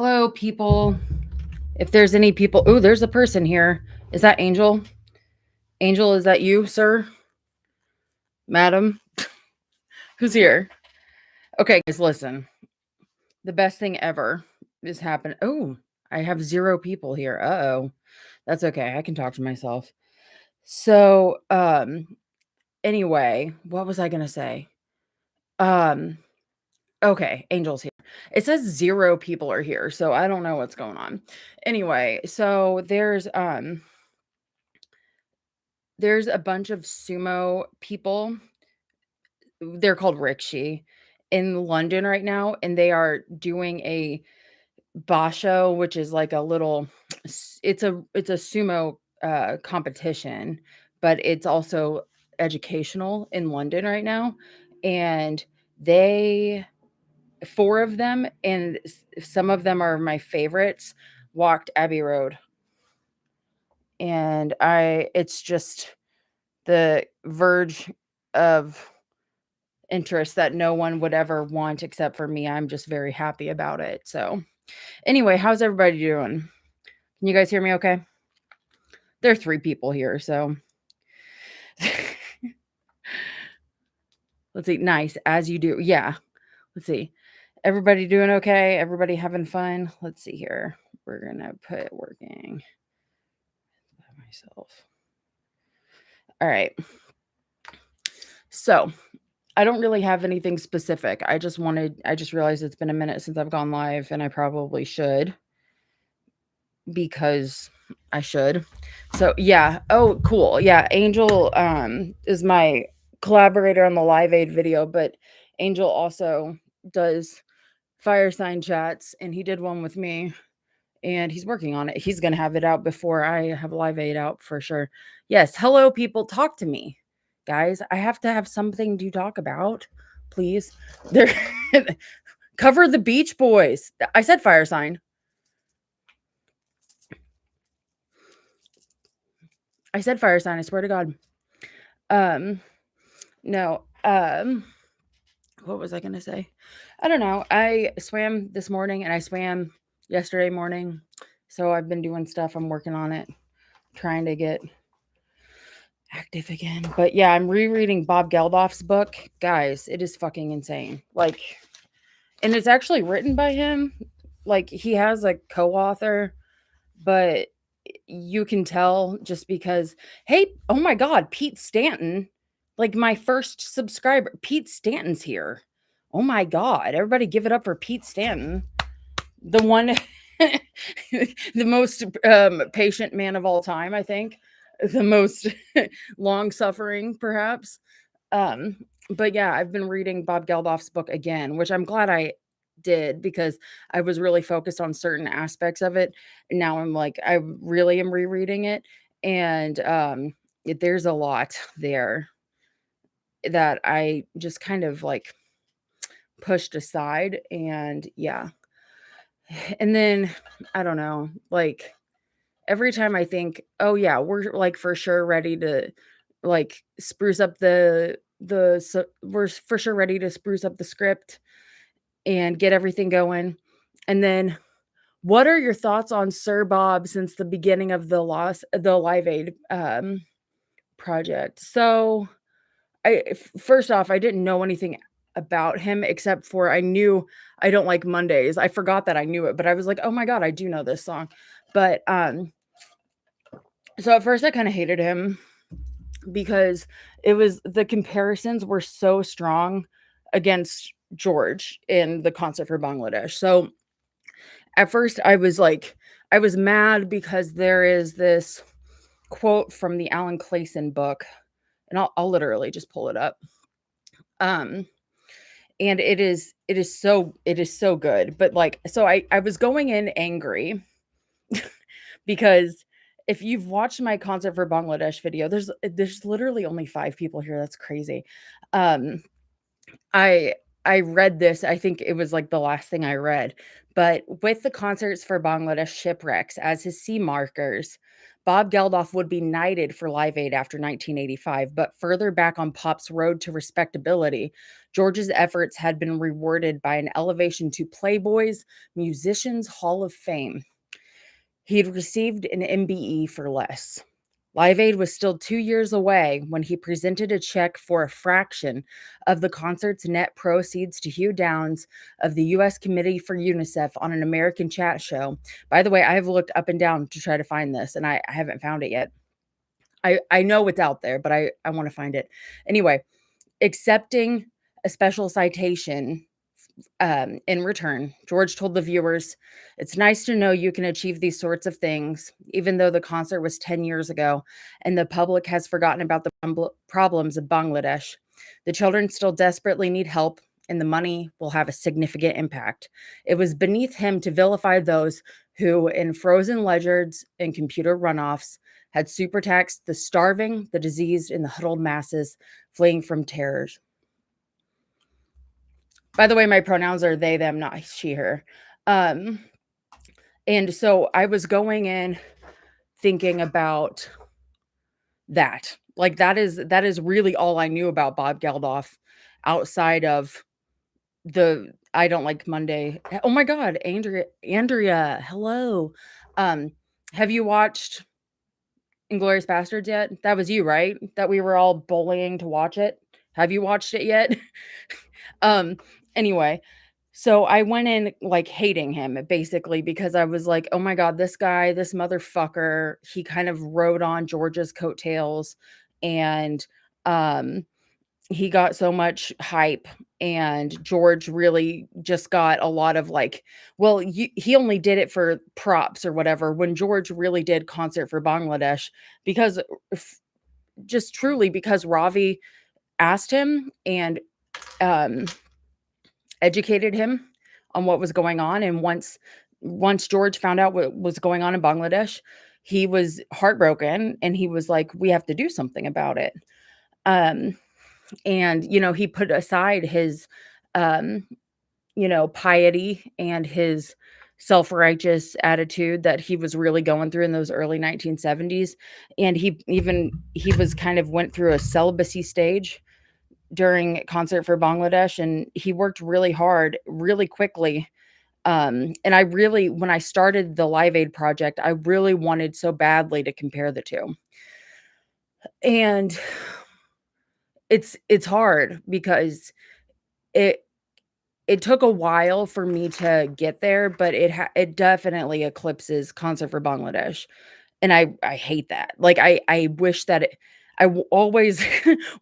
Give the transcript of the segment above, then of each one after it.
Hello, people. If there's any people, oh, there's a person here. Is that Angel? Angel, is that you, sir? Madam? Who's here? Okay, guys, listen. The best thing ever is happening. Oh, I have 0 people here. Uh-oh. That's okay. I can talk to myself. So, anyway, what was I gonna say? Um, okay, Angel's here. It says 0 people are here, so I don't know what's going on. Anyway, so there's a bunch of sumo people. They're called rickshaw in London right now, and they are doing a basho, which is like a little it's a sumo competition, but it's also educational in London right now. And they 4 of them, and some of them are my favorites, walked Abbey Road. And it's just the verge of interest that no one would ever want except for me. I'm just very happy about it. So, anyway, how's everybody doing? Can you guys hear me okay? There are 3 people here, so let's see. Nice, as you do. Yeah. Let's see. Everybody doing okay? Everybody having fun? Let's see here. We're going to put working by myself. All right. So, I don't really have anything specific. I just realized it's been a minute since I've gone live, and I probably should, because I should. So yeah. Oh, cool. Yeah, Angel is my collaborator on the Live Aid video, but Angel also does fire sign chats, and he did one with me, and he's working on it. He's going to have it out before I have Live Aid out for sure. Yes, hello people, talk to me. Guys, I have to have something to talk about. Please. There cover the Beach Boys. I said fire sign. I said fire sign, I swear to God. No. What was I gonna say? I don't know. I swam this morning and I swam yesterday morning. So I've been doing stuff. I'm working on it, trying to get active again. But yeah, I'm rereading Bob Geldof's book. Guys, it is fucking insane. Like, and it's actually written by him. Like, he has a co-author, but you can tell just because, hey, oh my God, Pete Stanton, like my first subscriber, Pete Stanton's here. Oh my God, everybody give it up for Pete Stanton, the one, the most patient man of all time, I think, the most long suffering, perhaps. Um, but yeah, I've been reading Bob Geldof's book again, which I'm glad I did, because I was really focused on certain aspects of it. And now I'm like, I really am rereading it. And there's a lot there that I just kind of like pushed aside. And yeah. And then I don't know, like every time I think, oh yeah, we're like for sure ready to like spruce up we're for sure ready to spruce up the script and get everything going. And then, what are your thoughts on Sir Bob since the beginning of the Live Aid project? So, first off, I didn't know anything about him except for I knew I don't like Mondays. I forgot that I knew it, but I was like, oh my God, I do know this song. But so at first I kind of hated him because the comparisons were so strong against George in the concert for Bangladesh. So at first I was mad because there is this quote from the Alan Clayson book, and I'll literally just pull it up. And it is so good. But like, so I was going in angry because if you've watched my concert for Bangladesh video, there's literally only 5 people here. That's crazy. Um, I I read this. I think it was like the last thing I read. But with the concerts for Bangladesh shipwrecks as his sea markers, Bob Geldof would be knighted for Live Aid after 1985, but further back on pop's road to respectability, George's efforts had been rewarded by an elevation to Playboy's Musicians Hall of Fame. He'd received an MBE for less. Live Aid was still 2 years away when he presented a check for a fraction of the concert's net proceeds to Hugh Downs of the U.S. Committee for UNICEF on an American chat show. By the way, I have looked up and down to try to find this, and I haven't found it yet. I know it's out there, but I want to find it. Anyway, accepting a special citation in return, George told the viewers, "It's nice to know you can achieve these sorts of things, even though the concert was 10 years ago and the public has forgotten about the problems of Bangladesh. The children still desperately need help, and the money will have a significant impact." It was beneath him to vilify those who, in frozen ledgers and computer runoffs, had super taxed the starving, the diseased, and the huddled masses fleeing from terrors. By the way, my pronouns are they, them, not she, her. Um, and so I was going in thinking about that. Like that is really all I knew about Bob Geldof outside of the I don't like Monday. Oh my God, Andrea, hello. Um, have you watched Inglorious Bastards yet? That was you, right? That we were all bullying to watch it. Have you watched it yet? um, anyway, so I went in like hating him basically because I was like, oh my God, this guy, this motherfucker, he kind of rode on George's coattails and um he got so much hype and George really just got a lot of like, well, he only did it for props or whatever when George really did concert for Bangladesh because just truly because Ravi asked him and um, educated him on what was going on. And once George found out what was going on in Bangladesh, he was heartbroken and he was like, we have to do something about it. Um, and he put aside his um piety and his self-righteous attitude that he was really going through in those early 1970s, and he was kind of went through a celibacy stage during concert for Bangladesh, and he worked really hard really quickly. And I really, when I started the Live Aid project, I really wanted so badly to compare the two, and it's hard because it it took a while for me to get there, but it definitely eclipses Concert for Bangladesh, and I hate that. Like, I wish that always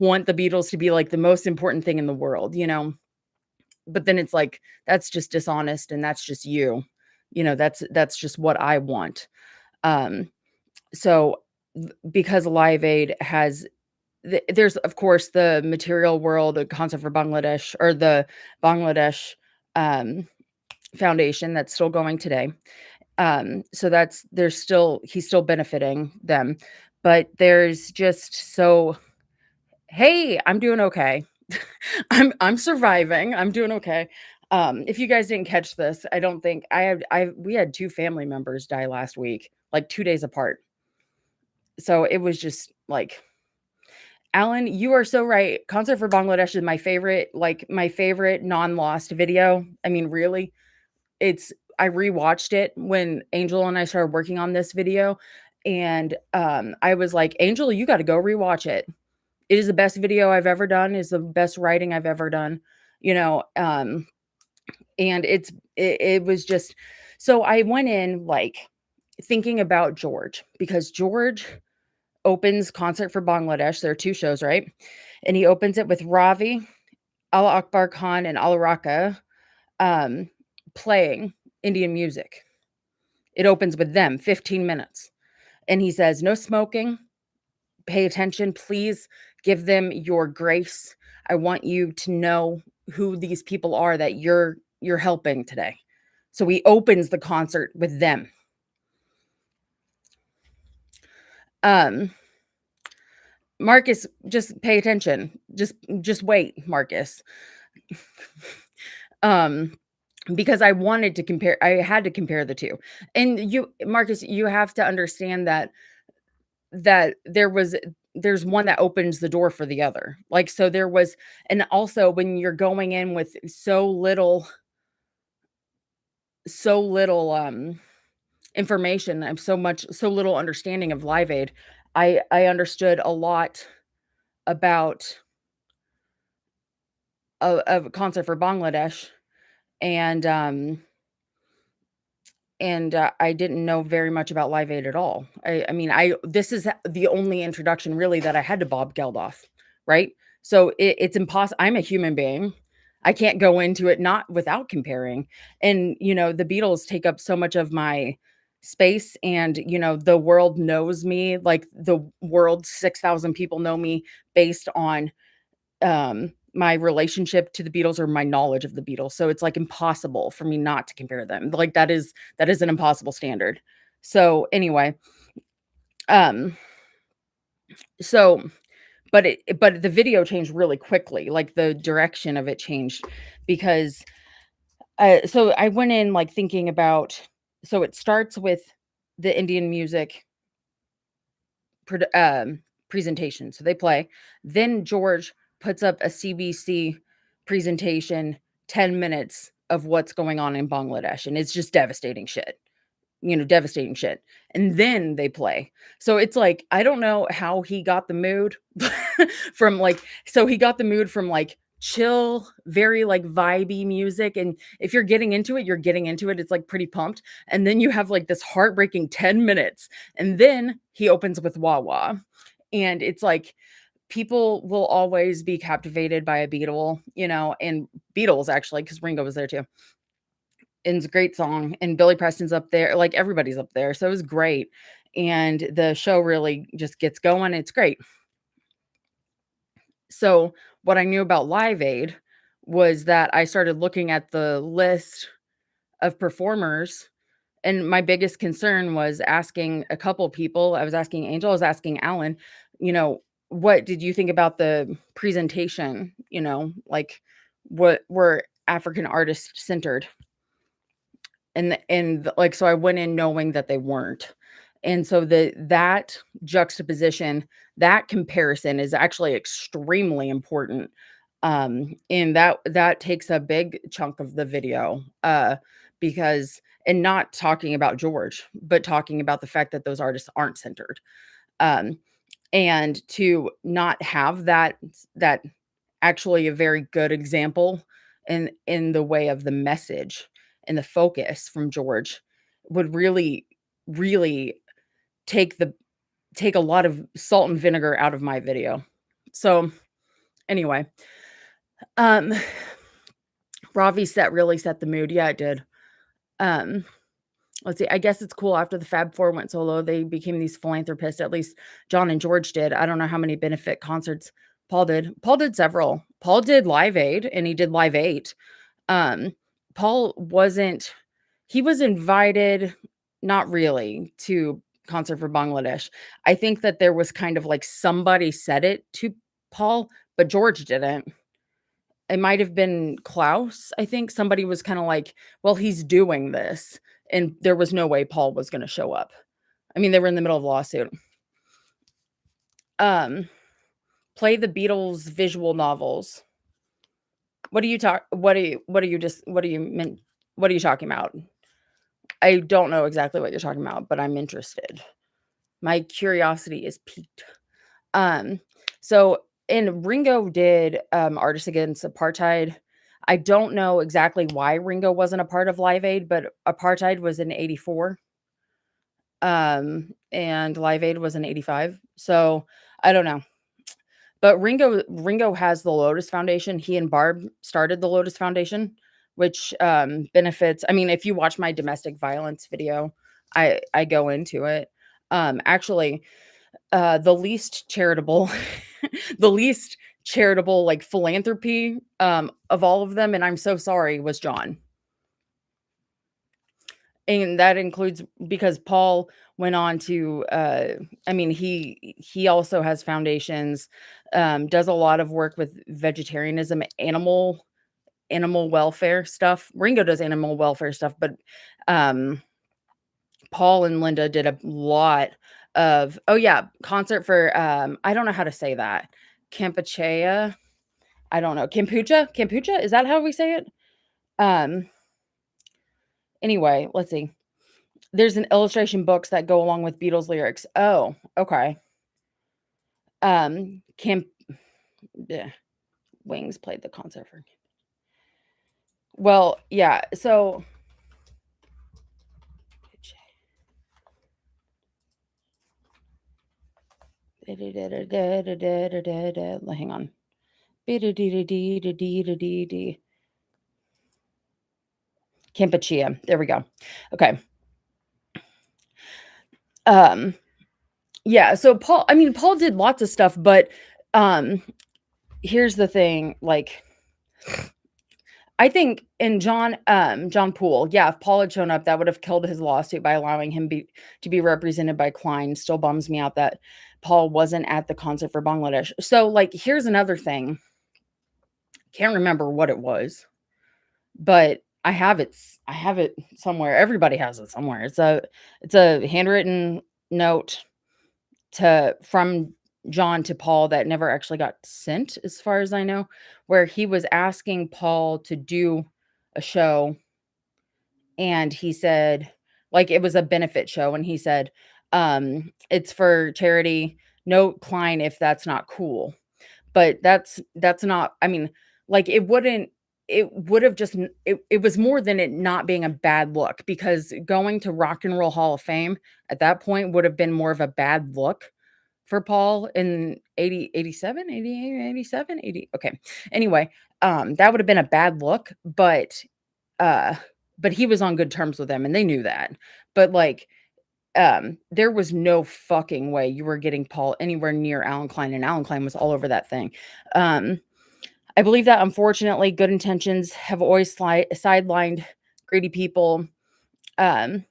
want the Beatles to be, like, the most important thing in the world, you know? But then it's like, that's just dishonest, and that's just you. That's just what I want. Um, so, because Live Aid has there's, of course, the material world, the Concert for Bangladesh, or the Bangladesh, um, foundation that's still going today. So he's still benefiting them. But there's just hey, I'm doing okay. I'm surviving. I'm doing okay. If you guys didn't catch this, I don't think we had 2 family members die last week, like 2 days apart. So it was just like, Alan, you are so right. Concert for Bangladesh is my favorite non-lost video. I mean, really, I rewatched it when Angel and I started working on this video, and I was like, Angel, you got to go rewatch it. It is the best video I've ever done. Is the best writing I've ever done. You know, and it was just so I went in like thinking about George because George opens Concert for Bangladesh. There are 2 shows, right? And he opens it with Ravi, Al Akbar Khan, and Al Raqqa um, playing Indian music. It opens with them, 15 minutes. And he says, no smoking, pay attention, please give them your grace. I want you to know who these people are that you're helping today. So he opens the concert with them. Marcus, just pay attention. Just wait, Marcus. Because I wanted to compare, I had to compare the 2. And Marcus, you have to understand that that there's one that opens the door for the other. Like, so there was, and also when you're going in with so little information, and so little understanding of Live Aid, I understood a lot about a concert for Bangladesh, and I didn't know very much about Live Aid at all. I mean, I this is the only introduction really that I had to Bob Geldof, right? So it's impossible. I'm a human being. I can't go into it not without comparing. And the Beatles take up so much of my space, and the world knows me, like the world 6,000 people know me based on my relationship to the Beatles or my knowledge of the Beatles. So it's like impossible for me not to compare them. Like that is an impossible standard. So anyway, um so but the video changed really quickly. Like the direction of it changed because so I went in like thinking about, so it starts with the Indian music presentation. So they play. Then George puts up a CBC presentation, 10 minutes of what's going on in Bangladesh. And it's just devastating shit. Devastating shit. And then they play. So it's like, I don't know how he got the mood from like, so he got the mood from like chill, very like vibey music. And if you're getting into it, you're getting into it. It's like pretty pumped. And then you have like this heartbreaking 10 minutes. And then he opens with Wah Wah. And it's like, people will always be captivated by a Beatle, and Beatles actually, because Ringo was there too. And it's a great song, and Billy Preston's up there, like, everybody's up there, so it was great, and the show really just gets going, it's great. So, what I knew about Live Aid was that I started looking at the list of performers, and my biggest concern was asking a couple people. I was asking Angel, I was asking Alan, you know, "What did you think about the presentation?" Like, what were African artists centered? Like, so I went in knowing that they weren't. And so that juxtaposition, that comparison is actually extremely important. And that takes a big chunk of the video, because, and not talking about George, but talking about the fact that those artists aren't centered. Um, and to not have that actually a very good example in the way of the message and the focus from George would really, really take the take a lot of salt and vinegar out of my video. So, anyway, um, Ravi's set really set the mood. Yeah, it did. Um, let's see, I guess it's cool after the Fab Four went solo, they became these philanthropists, at least John and George did. I don't know how many benefit concerts Paul did. Paul did several. Paul did Live Aid, and he did Live 8. Um, Paul wasn't he was invited, not really, to Concert for Bangladesh. I think that there was kind of like somebody said it to Paul, but George didn't. It might have been Klaus, I think. Somebody was kinda like, "Well, he's doing this," and there was no way Paul was gonna show up. I mean, they were in the middle of a lawsuit. Um, Play the Beatles visual novels. What are you meant what are you talking about? I don't know exactly what you're talking about, but I'm interested. My curiosity is piqued. Um, so and Ringo did, Artists Against Apartheid. I don't know exactly why Ringo wasn't a part of Live Aid, but Apartheid was in '84, and Live Aid was in '85. So, I don't know. But Ringo has the Lotus Foundation. He and Barb started the Lotus Foundation, which, benefits, I mean, if you watch my domestic violence video, I go into it. Actually, the least charitable the least charitable, like, philanthropy, of all of them, and I'm so sorry, was John. And that includes because Paul went on to, I mean, he also has foundations, does a lot of work with vegetarianism, animal welfare stuff. Ringo does animal welfare stuff, but, um, Paul and Linda did a lot of oh yeah, concert for I don't know how to say that. Kampuchea. I don't know. Kampucha? Kampucha? Is that how we say it? Um anyway, let's see. There's an illustration books that go along with Beatles lyrics. Oh, okay. Camp yeah, Wings played the concert for. Well, yeah. So hang on. Kampuchea. There we go. Okay. Um, yeah, so Paul did lots of stuff, but um here's the thing, like I think in John Poole, yeah, if Paul had shown up, that would have killed his lawsuit by allowing him to be represented by Klein. Still bums me out that Paul wasn't at the concert for Bangladesh. So like here's another thing. Can't remember what it was, but I have it somewhere. Everybody has it somewhere. It's a handwritten note to from John to Paul that never actually got sent, as far as I know, where he was asking Paul to do a show, and he said, like, it was a benefit show, and he said, "It's for charity. No Klein if that's not cool." But that's not, I mean, like, it would have just it was more than it not being a bad look, because going to Rock and Roll Hall of Fame at that point would have been more of a bad look for Paul in 80, 87, 88, 87, 80. Okay. Anyway, that would have been a bad look, uh, but he was on good terms with them and they knew that. But like, there was no fucking way you were getting Paul anywhere near Alan Klein, and Alan Klein was all over that thing. Um, I believe that unfortunately, good intentions have always sidelined greedy people. Um,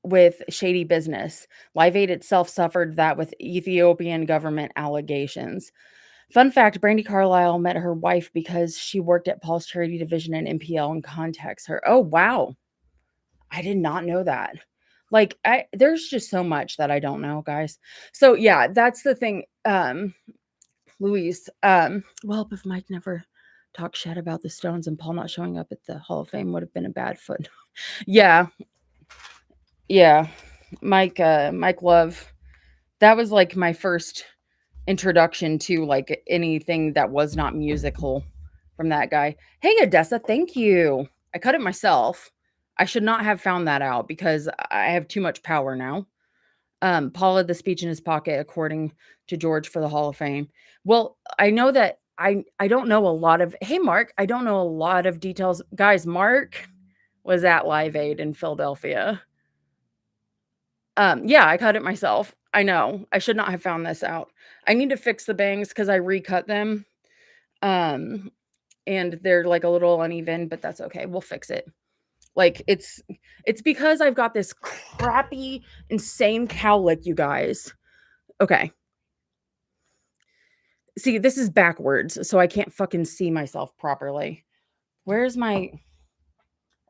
with shady business. Live Aid itself suffered that with Ethiopian government allegations. Fun fact, Brandy Carlisle met her wife because she worked at Paul's charity division in NPL and contacts her. Oh, wow. I did not know that. Like, there's just so much that I don't know, guys. So yeah, that's the thing. Luis, well, if Mike never talked shit about the Stones and Paul not showing up at the Hall of Fame would have been a bad foot. Yeah, yeah. Mike Love, that was like my first introduction to like anything that was not musical from that guy. Hey, Odessa, thank you. I cut it myself. I should not have found that out because I have too much power now. Paul had the speech in his pocket, according to George, for the Hall of Fame. Well, I know that I don't know a lot of. Hey, Mark, I don't know a lot of details, guys. Mark was at Live Aid in Philadelphia. Yeah, I cut it myself. I know. I should not have found this out. I need to fix the bangs because I recut them. Um, and they're like a little uneven, but that's okay. We'll fix it. Like it's because I've got this crappy, insane cowlick, you guys. Okay. See, this is backwards, so I can't fucking see myself properly. Where's my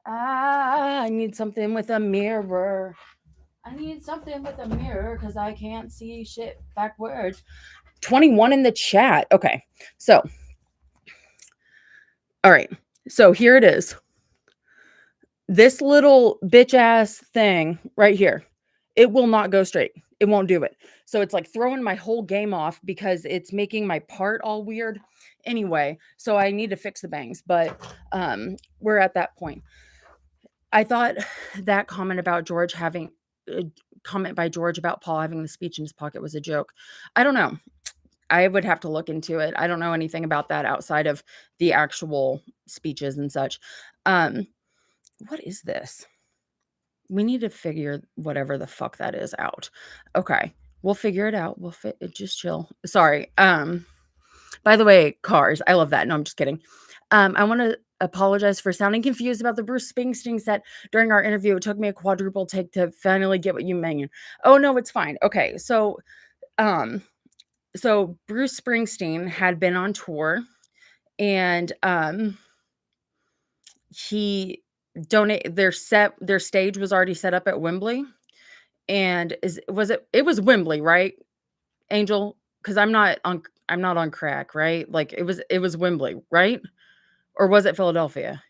I need something with a mirror. I need something with a mirror because I can't see shit backwards. 21 in the chat. Okay. So, all right. So here it is. This little bitch ass thing right here, it will not go straight. It won't do it. So it's like throwing my whole game off because it's making my part all weird. Anyway, so I need to fix the bangs, but we're at that point. I thought that comment by George about Paul having the speech in his pocket was a joke. I don't know. I would have to look into it. I don't know anything about that outside of the actual speeches and such. What is this? We need to figure whatever the fuck that is out. Okay. We'll figure it out. Just chill. Sorry. By the way, cars. I love that. No, I'm just kidding. I want to apologize for sounding confused about the Bruce Springsteen set during our interview. It took me a quadruple take to finally get what you mean. Oh no, it's fine. Okay. Um, so Bruce Springsteen had been on tour, and he donate their stage was already set up at Wembley, And it was Wembley, right, Angel? Because I'm not on crack, right? Like, it was Wembley, right? Or was it Philadelphia?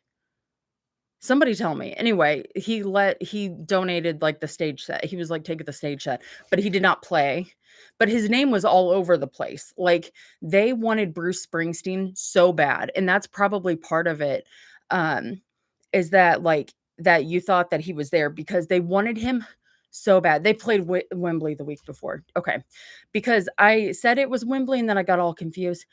Somebody tell me. Anyway, he donated, like, the stage set. He was like, "Take the stage set," but he did not play. But his name was all over the place. Like, they wanted Bruce Springsteen so bad, and that's probably part of it, um, is that, like, that you thought that he was there because they wanted him so bad. They played Wembley the week before. Okay. Because I said it was Wembley, and then I got all confused.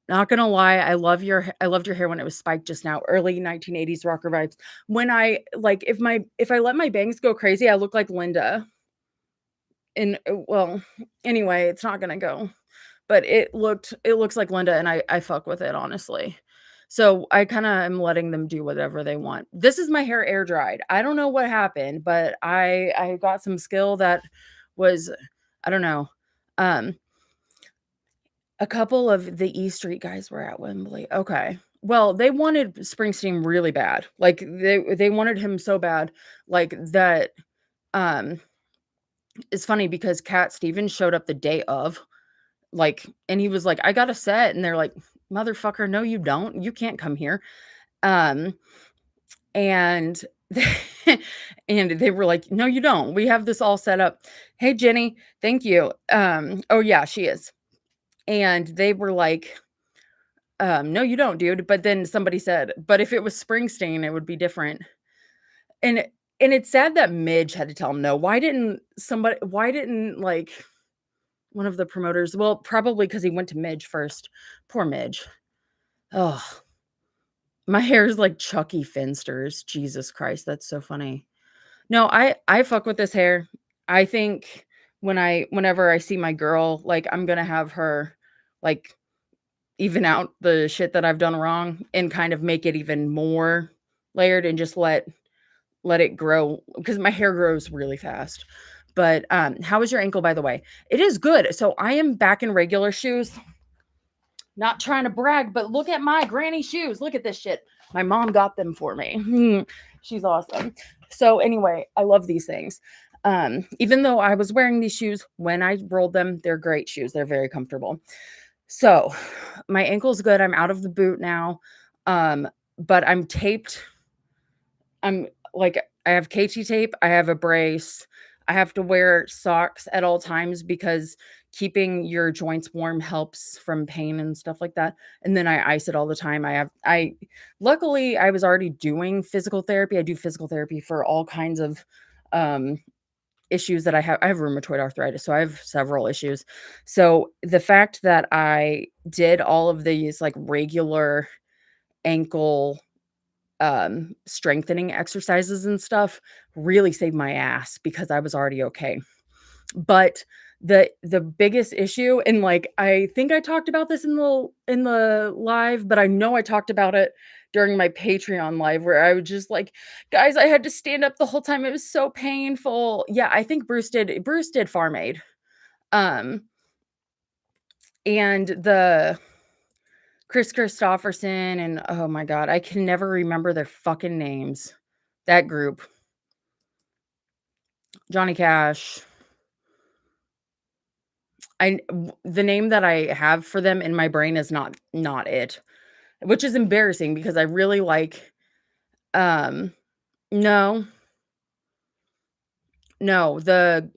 Not gonna lie, I loved your hair when it was spiked just now, early 1980s rocker vibes. When I like, if I let my bangs go crazy, I look like Linda. And, well, anyway, it's not gonna go, but it looks like Linda, and I fuck with it, honestly. So, I kinda am letting them do whatever they want. This is my hair air dried. I don't know what happened, but I got some skill that was I don't know. Um A couple of the E Street guys were at Wembley, okay. Well, they wanted Springsteen really bad, like, they wanted him so bad, like, that, um it's funny because Cat Stevens showed up the day of, like, and he was like, "I got a set," and they're like, "Motherfucker, no, you don't, you can't come here." Um, and and they were like, "No, you don't, we have this all set up." "Hey, Jenny, thank you." Oh, yeah, she is. And they were like, "No, you don't, dude." But then somebody said, "But if it was Springsteen, it would be different." And and it's sad that Midge had to tell him no. Why didn't, like, one of the promoters, well, probably because he went to Midge first. Poor Midge. Oh, my hair is like Chucky Finster's. Jesus Christ, that's so funny. No, I fuck with this hair. I think whenever I see my girl, like, I'm gonna have her, like, even out the shit that I've done wrong and kind of make it even more layered and just let it grow because my hair grows really fast. But, how is your ankle, by the way? It is good. So I am back in regular shoes. Not trying to brag, but look at my granny shoes. Look at this shit. My mom got them for me. She's awesome. So anyway, I love these things. Even though I was wearing these shoes when I rolled them, they're great shoes. They're very comfortable. So, my ankle's good, I'm out of the boot now, but I'm taped. I'm like, I have KT tape, I have a brace, I have to wear socks at all times because keeping your joints warm helps from pain and stuff like that, and then I ice it all the time. I luckily, I was already doing physical therapy. I do physical therapy for all kinds of, um issues that I have rheumatoid arthritis, so I have several issues. So, the fact that I did all of these, like, regular ankle, strengthening exercises and stuff really saved my ass because I was already okay. But the biggest issue, and, like, I think I talked about this in the live, but I know I talked about it during my Patreon live where I was just like, "Guys, I had to stand up the whole time, it was so painful." Yeah, I think Bruce did Farm Aid. Um, and the Chris Christopherson and oh my god, I can never remember their fucking names. That group. Johnny Cash. The name that I have for them in my brain is not it, which is embarrassing because I really like, um no, no,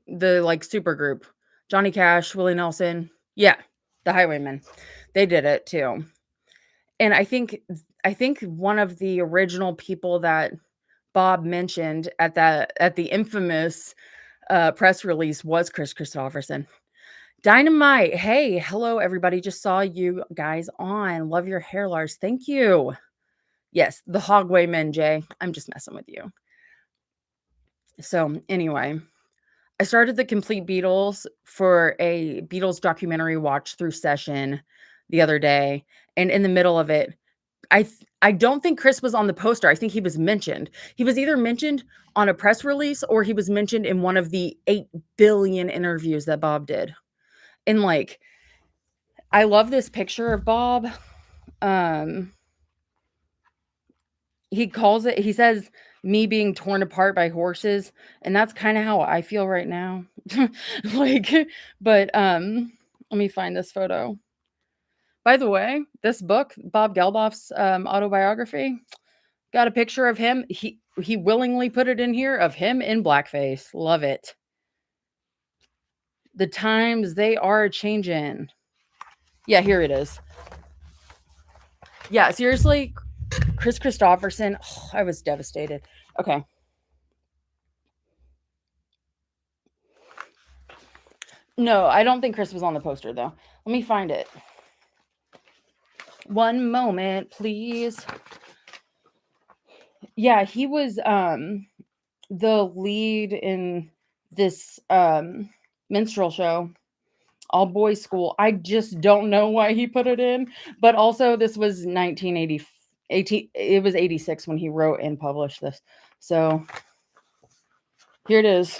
like, super group. Johnny Cash, Willie Nelson. Yeah, the Highwaymen. They did it too. And I think one of the original people that Bob mentioned at the infamous, press release was Chris Christopherson. Dynamite. Hey, hello everybody. Just saw you guys on. Love your hair, Lars. Thank you. Yes, the Hogwaymen, Jay. I'm just messing with you. So, anyway, I started the Complete Beatles for a Beatles documentary watch through session the other day, and in the middle of it, I don't think Chris was on the poster. I think he was mentioned. He was either mentioned on a press release or he was mentioned in one of the 8 billion interviews that Bob did. And, like, I love this picture of Bob. Um, he says, me being torn apart by horses, and that's kind of how I feel right now. Like, but let me find this photo. By the way, this book, Bob Geldof's autobiography, got a picture of him. He willingly put it in here of him in blackface. Love it. The times they are changing. Yeah, here it is. Yeah, seriously, Chris Christopherson. Oh, I was devastated. Okay. No, I don't think Chris was on the poster though. Let me find it. One moment, please. Yeah, he was the lead in this minstrel show, all boys school. I just don't know why he put it in, but also this was 1980 it was 86 when he wrote and published this. So here it is.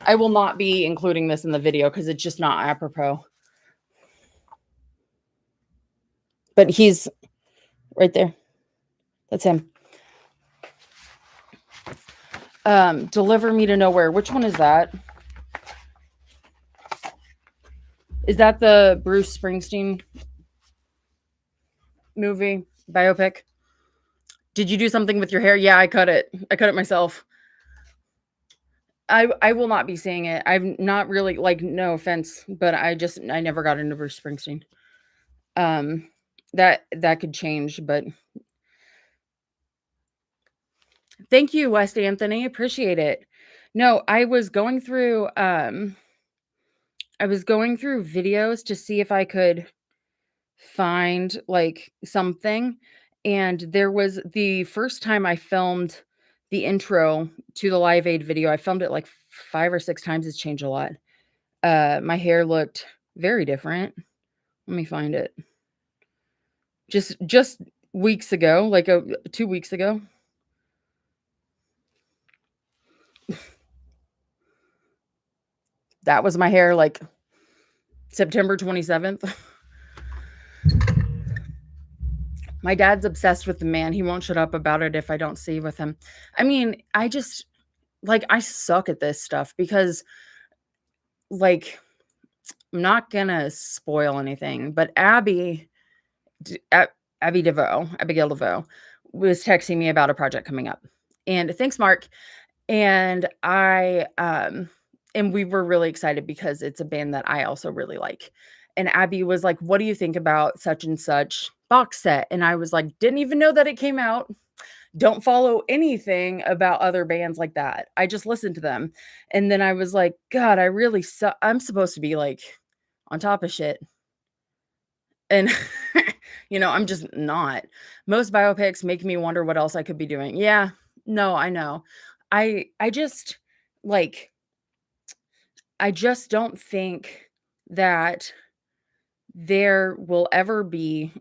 I will not be including this in the video because it's just not apropos. But he's right there. That's him. Deliver Me to Nowhere. Which one is that? Is that the Bruce Springsteen movie biopic? Did you do something with your hair? Yeah, I cut it. I cut it myself. I will not be seeing it. I'm not really like, no offense, but I never got into Bruce Springsteen. That could change, but thank you, West Anthony. Appreciate it. No, I was going through videos to see if I could find like something, and there was the first time I filmed the intro to the Live Aid video. I filmed it like 5 or 6 times. It's changed a lot. My hair looked very different. Let me find it. Just weeks ago, like 2 weeks ago. That was my hair like September 27th. My dad's obsessed with the man. He won't shut up about it if I don't see with him. I mean, I just like I suck at this stuff because like I'm not gonna spoil anything, but Abigail DeVoe was texting me about a project coming up. And thanks, Mark. And and we were really excited because it's a band that I also really like. And Abby was like, "What do you think about such and such box set?" And I was like, "Didn't even know that it came out. Don't follow anything about other bands like that. I just listen to them." And then I was like, "God, I really I'm supposed to be like on top of shit." And I'm just not. Most biopics make me wonder what else I could be doing. Yeah. No, I know. I just like I just don't think that there will ever be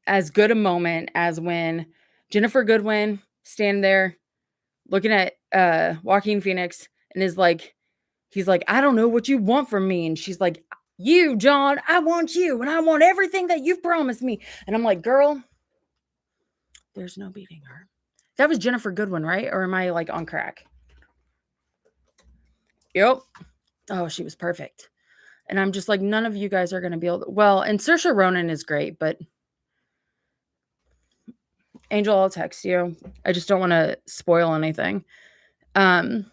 as good a moment as when Jennifer Goodwin stand there looking at Joaquin Phoenix and he's like, "I don't know what you want from me." And she's like, "You, John, I want you and I want everything that you've promised me." And I'm like, "Girl, there's no beating her." That was Jennifer Goodwin, right? Or am I like on crack? Yep. Oh, she was perfect. And I'm just like, none of you guys are going to be able to. Well, and Saoirse Ronan is great, but Angel, I'll text you. I just don't want to spoil anything. Hey,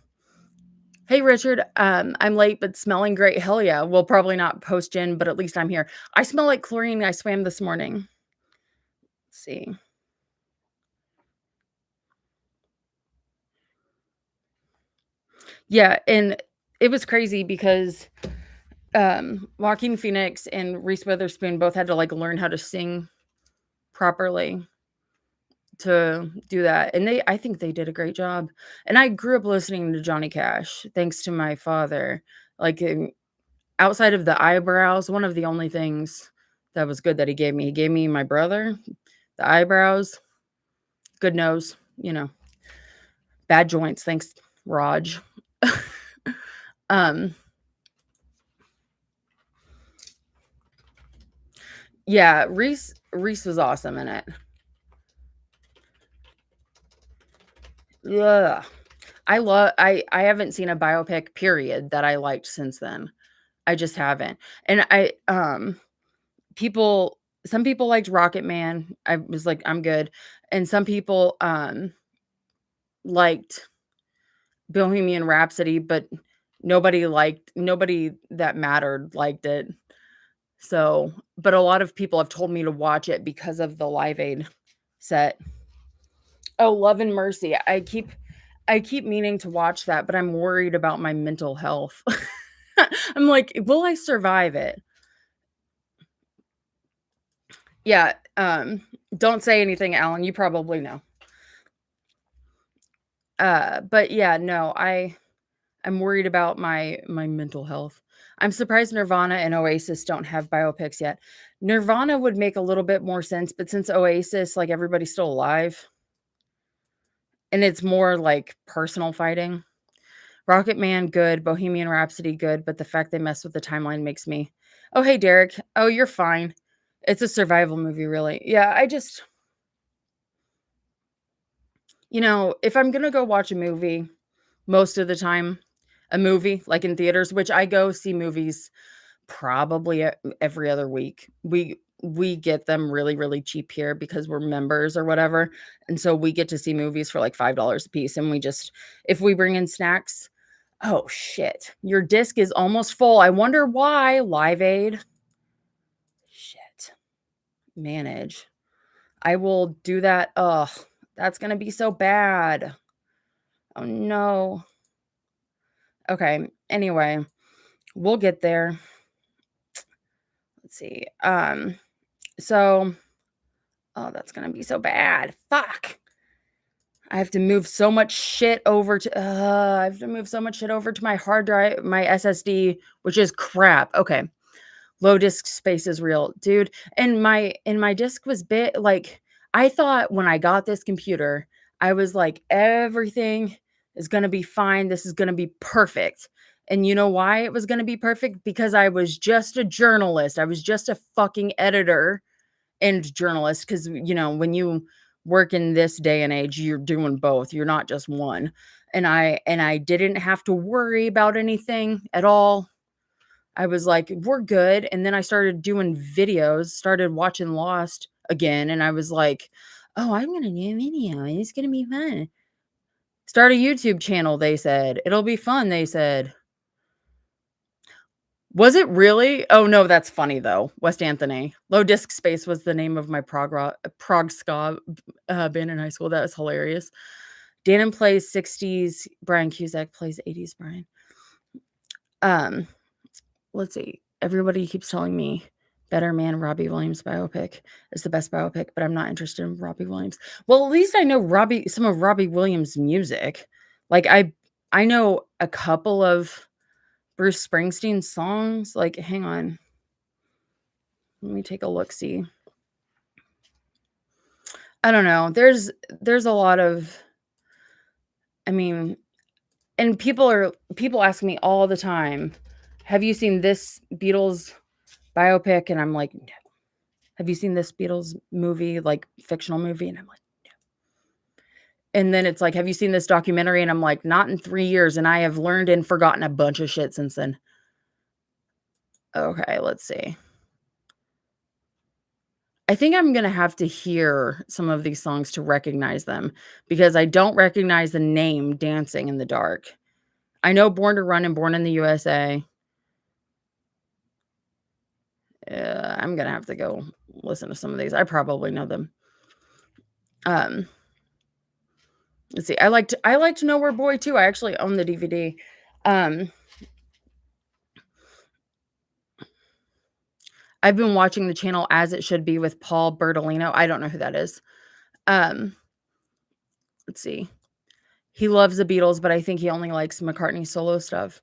Richard, I'm late, but smelling great. Hell yeah. We'll probably not post Jen, but at least I'm here. I smell like chlorine. I swam this morning. Let's see. Yeah, and it was crazy because Joaquin Phoenix and Reese Witherspoon both had to like learn how to sing properly to do that. And I think they did a great job. And I grew up listening to Johnny Cash thanks to my father. Like outside of the eyebrows, one of the only things that was good that he gave me my brother, the eyebrows, good nose, bad joints. Thanks, Raj. Yeah, Reese was awesome in it. Ugh. I haven't seen a biopic, period, that I liked since then. I just haven't. And people some people liked Rocket Man. I was like, "I'm good." And some people, liked Bohemian Rhapsody, but nobody that mattered liked it. So, but a lot of people have told me to watch it because of the Live Aid set. Oh, Love and Mercy. I keep meaning to watch that, but I'm worried about my mental health. I'm like, "Will I survive it?" Yeah, don't say anything, Alan, you probably know. But yeah, no, I'm worried about my mental health. I'm surprised Nirvana and Oasis don't have biopics yet. Nirvana would make a little bit more sense, but since Oasis, like, everybody's still alive, and it's more like personal fighting. Rocket Man, good. Bohemian Rhapsody, good. But the fact they mess with the timeline makes me. Oh, hey, Derek. Oh, you're fine. It's a survival movie, really. Yeah, if I'm going to go watch a movie, most of the time, a movie like in theaters, which I go see movies probably every other week. We get them really, really cheap here because we're members or whatever. And so we get to see movies for like $5 a piece. And if we bring in snacks, oh shit, your disc is almost full. I wonder why. Live Aid. Shit. Manage. I will do that. Ugh, that's gonna be so bad. Oh no. Okay. Anyway, we'll get there. Let's see. So oh, that's gonna be so bad. Fuck. I have to move so much shit over to I have to move so much shit over to my hard drive, my SSD, which is crap. Okay. Low disk space is real, dude. And my disk was bit like I thought when I got this computer, I was like, everything is gonna be fine. This is gonna be perfect. And you know why it was gonna be perfect? Because I was just a journalist. I was just a fucking editor and journalist. Because when you work in this day and age, you're doing both. You're not just one. And I didn't have to worry about anything at all. I was like, "We're good," and then I started doing videos, started watching Lost again, and I was like, "Oh, I'm gonna do a video, and it's gonna be fun." "Start a YouTube channel," they said. "It'll be fun," they said. Was it really? Oh, no, that's funny, though. West Anthony. Low Disk Space was the name of my prog ska, band in high school. That was hilarious. Dannon plays '60s, Brian Cusack plays '80s Brian. Um Let's see. Everybody keeps telling me Better Man Robbie Williams biopic is the best biopic, but I'm not interested in Robbie Williams. Well, at least I know some of Robbie Williams' music. Like I know a couple of Bruce Springsteen songs. Like, hang on. Let me take a look see. I don't know. There's a lot of I mean, and people ask me all the time, "Have you seen this Beatles biopic?" And I'm like, "Have you seen this Beatles movie, like, fictional movie?" And I'm like, and then it's like, "Have you seen this documentary?" And I'm like, "Not in 3 years, and I have learned and forgotten a bunch of shit since then." Okay, let's see. I think I'm gonna have to hear some of these songs to recognize them, because I don't recognize the name "Dancing in the Dark." I know "Born to Run" and "Born in the USA." I'm gonna have to go listen to some of these. I probably know them. Um, let's see. I liked "Nowhere Boy" too. I actually own the DVD. Um I've been watching the channel As It Should Be with Paul Bertolino. I don't know who that is. Um, let's see. He loves the Beatles, but I think he only likes McCartney solo stuff.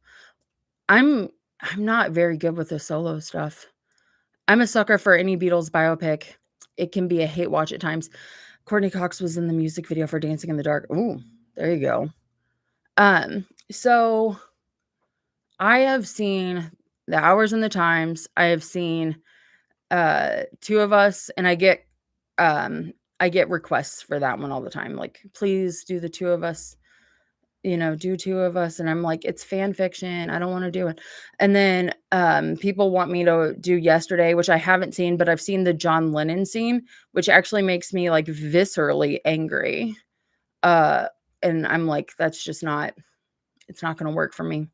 I'm I'm not very good with the solo stuff. I'm a sucker for any Beatles biopic. It can be a hate watch at times. Courtney Cox was in the music video for Dancing in the Dark. Ooh, there you go. So I have seen The Hours and the Times. I have seen Two of Us, and I get I get requests for that one all the time, like, "Please do the 2 of us." Do 2 of us, and I'm like, "It's fan fiction, I don't wanna do it." And then, people want me to do Yesterday, which I haven't seen, but I've seen the John Lennon scene, which actually makes me, like, viscerally angry. Uh, and I'm like, "That's just not it's not gonna work for me."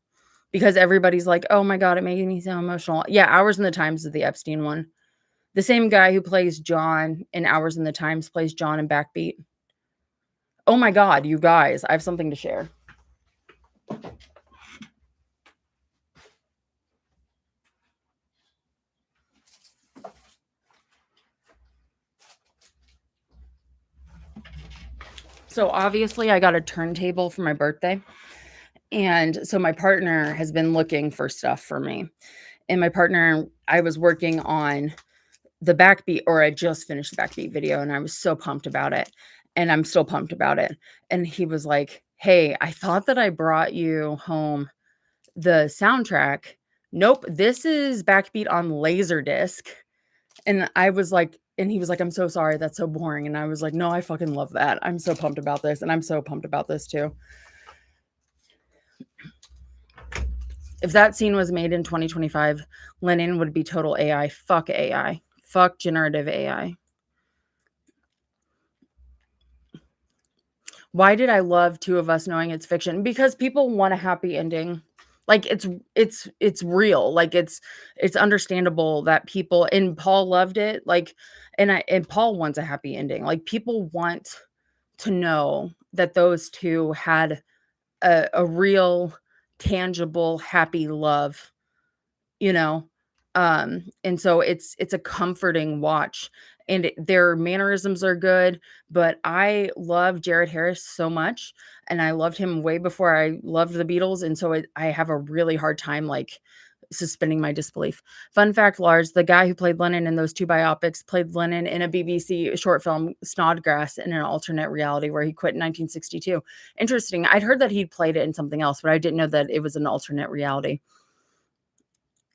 Because everybody's like, "Oh my god, it made me so emotional." Yeah, Hours in the Times is the Epstein one. The same guy who plays John in Hours in the Times plays John in Backbeat. Oh my god, you guys, I have something to share. So, obviously, I got a turntable for my birthday, and so my partner has been looking for stuff for me, and my partner I was working on the Backbeat, or I just finished the Backbeat video, and I was so pumped about it, and I'm still pumped about it, and he was like, "Hey, I thought that I brought you home the soundtrack. Nope, this is Backbeat on Laserdisc." And I was like and he was like, "I'm so sorry, that's so boring." And I was like, "No, I fucking love that. I'm so pumped about this, and I'm so pumped about this too." If that scene was made in 2025, Lennon would be total AI. Fuck AI. Fuck generative AI. Why did I love Two of Us knowing it's fiction? Because people want a happy ending. Like it's real. Like it's understandable that people and Paul loved it. Like and Paul wants a happy ending. Like people want to know that those two had a real tangible happy love, you know? And so it's a comforting watch, and their mannerisms are good, but I love Jared Harris so much, and I loved him way before I loved the Beatles, and so I have a really hard time, like, suspending my disbelief. Fun fact, Lars, the guy who played Lennon in those 2 biopics played Lennon in a BBC short film, Snodgrass, in an alternate reality where he quit in 1962. Interesting. I'd heard that he'd played it in something else, but I didn't know that it was an alternate reality.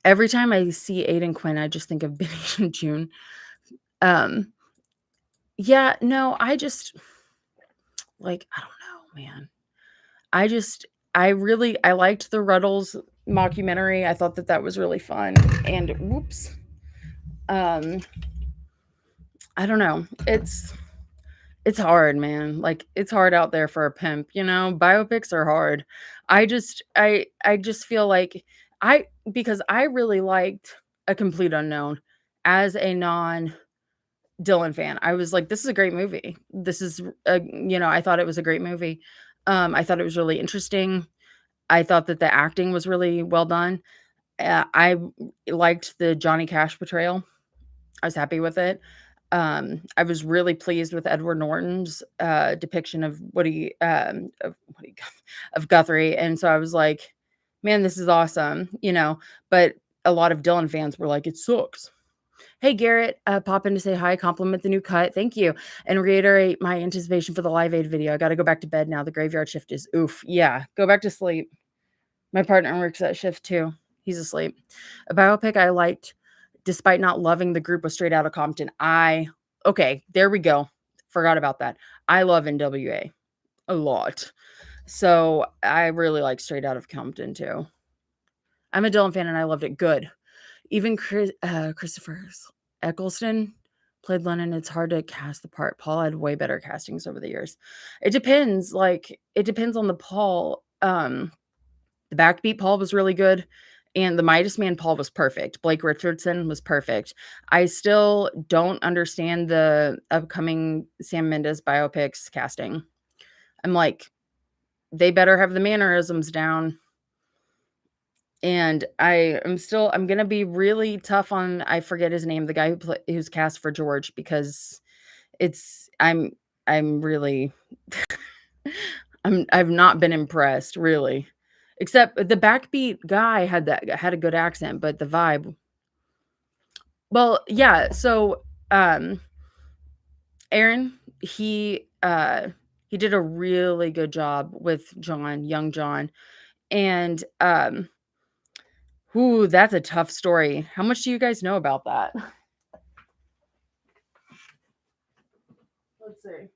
Every time I see Aiden Quinn, I just think of Benny and June. Um, yeah, no, I just like, I don't know, man. I just I liked the Ruddles mockumentary. I thought that that was really fun, and whoops. Um, I don't know. It's hard, man. Like, it's hard out there for a pimp, you know? Biopics are hard. I just feel like because I really liked A Complete Unknown as a non Dylan fan. I was like, "This is a great movie. This is a" I thought it was a great movie. I thought it was really interesting. I thought that the acting was really well done. I liked the Johnny Cash portrayal. I was happy with it. I was really pleased with Edward Norton's, depiction of Woody of Guthrie, and so I was like, "Man, this is awesome," but a lot of Dylan fans were like, "It sucks." Hey, Garrett, pop in to say hi, compliment the new cut. Thank you. And reiterate my anticipation for the Live Aid video. I got to go back to bed now. The graveyard shift is oof. Yeah, go back to sleep. My partner works that shift too. He's asleep. A biopic I liked, despite not loving the group, was Straight Outta Compton. Okay, there we go. Forgot about that. I love NWA a lot. So I really like Straight Out of Compton too. I'm a Dylan fan and I loved it. Good. Even Christopher Eccleston played Lennon. It's hard to cast the part. Paul had way better castings over the years. It depends on the Paul. The Backbeat Paul was really good, and the Midas Man Paul was perfect. Blake Richardson was perfect. I still don't understand the upcoming Sam Mendes biopics casting. I'm like, they better have the mannerisms down. And I'm gonna be really tough on I forget his name, the guy who's cast for George, because it's I'm really I've not been impressed, really. Except the Backbeat guy had a good accent, but the vibe well, yeah, so, Aaron, he did a really good job with John, young John, and, ooh, that's a tough story. How much do you guys know about that? Let's see.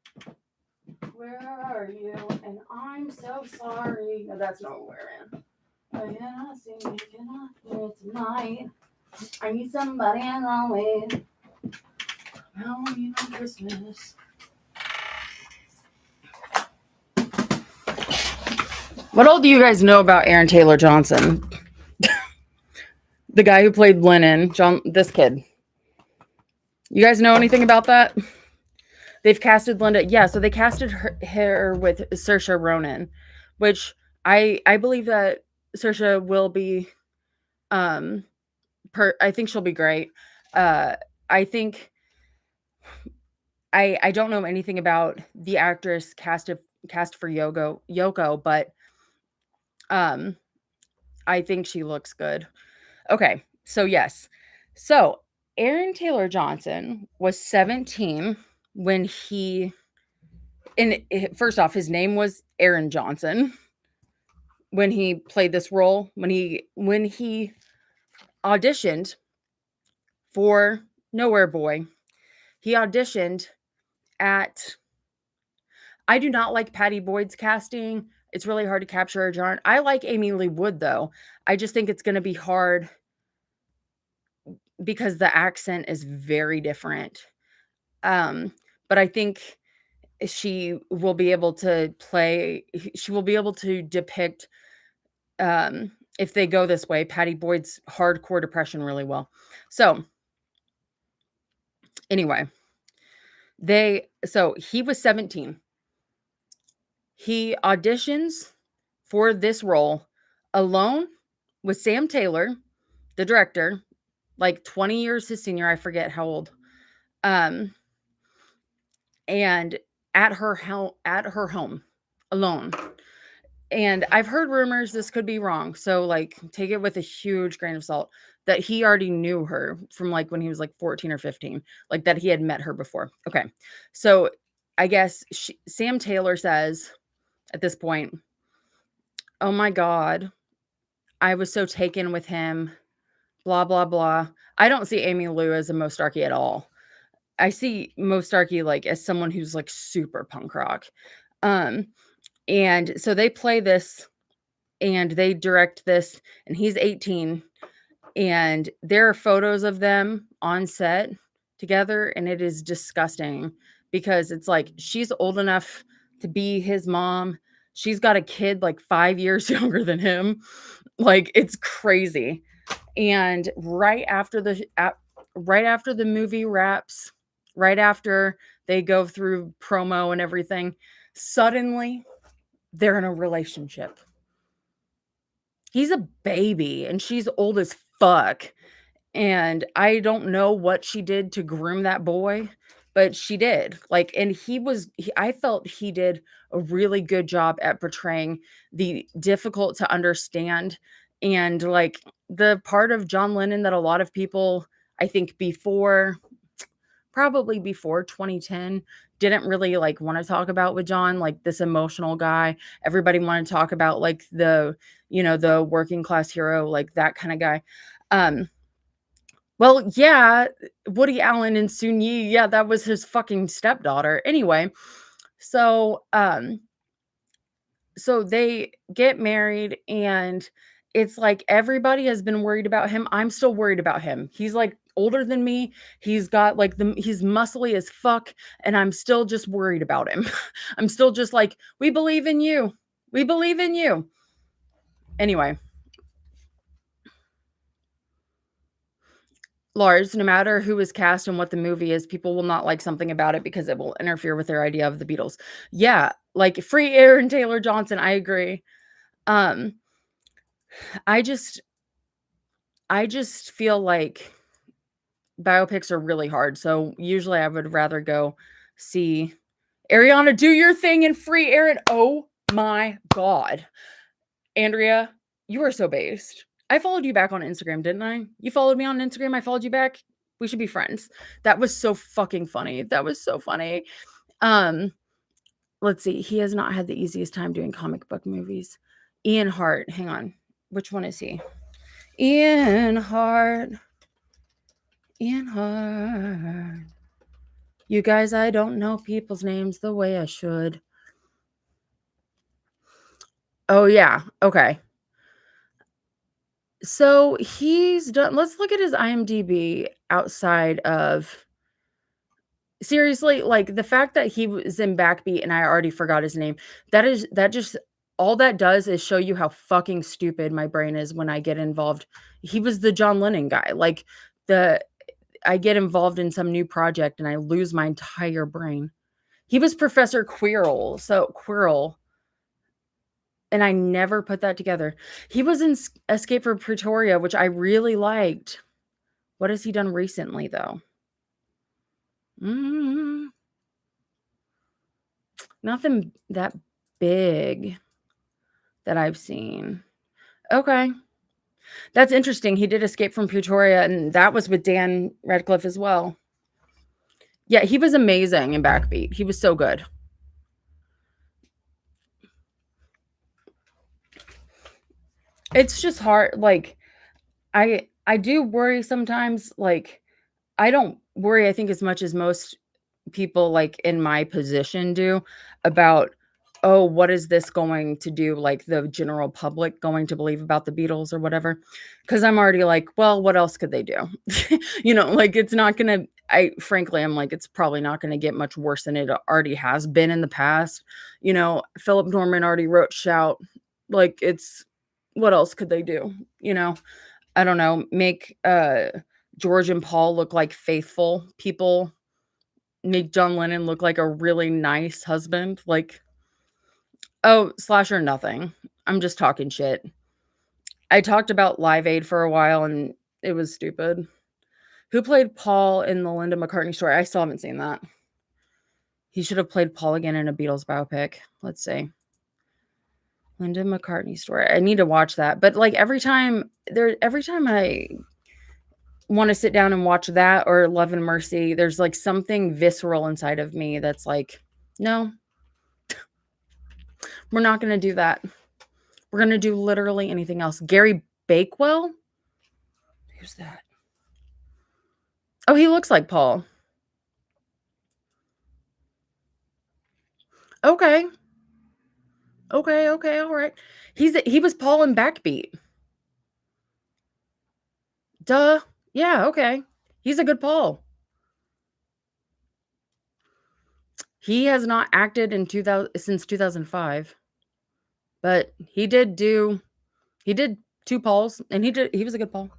Where are you? And I'm so sorry. No, that's not what we're in. I cannot see you, cannot hear tonight. I need somebody alone with. Halloween on Christmas. What all do you guys know about Aaron Taylor Johnson? The guy who played Lennon, this kid. You guys know anything about that? They've casted Linda. Yeah, so they casted her with Saoirse Ronan, which I believe that Saoirse will be I think she'll be great. I think I don't know anything about the actress cast for Yoko, but I think she looks good. Okay, so yes. So Aaron Taylor Johnson was 17 when first off, his name was Aaron Johnson when he played this role, when he auditioned for Nowhere Boy. He auditioned at I do not like Patty Boyd's casting. It's really hard to capture her genre. I like Amy Lee Wood though. I just think it's going to be hard because the accent is very different. But I think she will be able to depict if they go this way, Patty Boyd's hardcore depression really well. So anyway, he was 17. He auditions for this role alone with Sam Taylor, the director, like 20 years his senior, I forget how old. And at her home alone. And I've heard rumors, this could be wrong, so like take it with a huge grain of salt, that he already knew her from like when he was like 14 or 15, like that he had met her before. Okay. So I guess Sam Taylor says at this point, "Oh my God, I was so taken with him, blah, blah, blah." I don't see Amy Lou as a Mo Starkey at all. I see Mo Starkey like as someone who's like super punk rock. And so they play this and they direct this, and he's 18, and there are photos of them on set together, and it is disgusting because it's like she's old enough to be his mom. She's got a kid like 5 years younger than him. Like it's crazy. And right after the movie wraps, right after they go through promo and everything, suddenly they're in a relationship. He's a baby and she's old as fuck. And I don't know what she did to groom that boy, but she did. Like, and I felt he did a really good job at portraying the difficult to understand and like the part of John Lennon that a lot of people, I think probably before 2010, didn't really like want to talk about with John, like this emotional guy. Everybody wanted to talk about like the working class hero, like that kind of guy. Well, yeah, Woody Allen and Soon Yi, yeah, that was his fucking stepdaughter. Anyway, so they get married, and it's like everybody has been worried about him. I'm still worried about him. He's like older than me. He's got like he's muscly as fuck, and I'm still just worried about him. I'm still just like, we believe in you. We believe in you. Anyway. Lars, no matter who is cast and what the movie is, people will not like something about it because it will interfere with their idea of the Beatles. Yeah, like free Aaron Taylor Johnson, I agree. I just feel like biopics are really hard. So usually I would rather go see Ariana do your thing and free Aaron. Oh my God. Andrea, you are so based. I followed you back on Instagram, didn't I? You followed me on Instagram. I followed you back. We should be friends. That was so fucking funny. That was so funny. Let's see. He has not had the easiest time doing comic book movies. Ian Hart. Hang on. Which one is he? Ian Hart. Ian Hart. You guys, I don't know people's names the way I should. Oh, yeah. Okay. So he's done let's look at his IMDb outside of seriously, like, the fact that he was in Backbeat and I already forgot his name, that just all that does is show you how fucking stupid my brain is when I get involved. He was the John Lennon guy, like, the I get involved in some new project and I lose my entire brain. He was Professor Quirrell, and I never put that together. He was in Escape from Pretoria, which I really liked. What has he done recently, though? Mm, nothing that big that I've seen. Okay. That's interesting. He did Escape from Pretoria, and that was with Dan Radcliffe as well. Yeah, he was amazing in Backbeat. He was so good. It's just hard. Like, I do worry sometimes. Like, I don't worry, I think, as much as most people, like, in my position do about, "Oh, what is this going to do, like, the general public going to believe about the Beatles or whatever?" Because 'Cause I'm already like, "Well, what else could they do?" Like, it's not gonna I frankly, I'm like, it's probably not gonna get much worse than it already has been in the past. Philip Norman already wrote Shout. Like, it's what else could they do? You know? I don't know, make, George and Paul look like faithful people, make John Lennon look like a really nice husband, like, oh, Slasher nothing. I'm just talking shit. I talked about Live Aid for a while, and it was stupid. Who played Paul in the Linda McCartney story? I still haven't seen that. He should have played Paul again in a Beatles biopic. Let's see. Linda McCartney story. I need to watch that, but, like, every time I wanna sit down and watch that or Love and Mercy, there's, like, something visceral inside of me that's like, "No, we're not gonna do that. We're gonna do literally anything else." Gary Bakewell? Who's that? Oh, he looks like Paul. Okay. Okay, okay, alright. He was Paul in Backbeat. Duh. Yeah, okay. He's a good Paul. He has not acted in 2000 since 2005, but he did 2 Pauls, and he was a good Paul.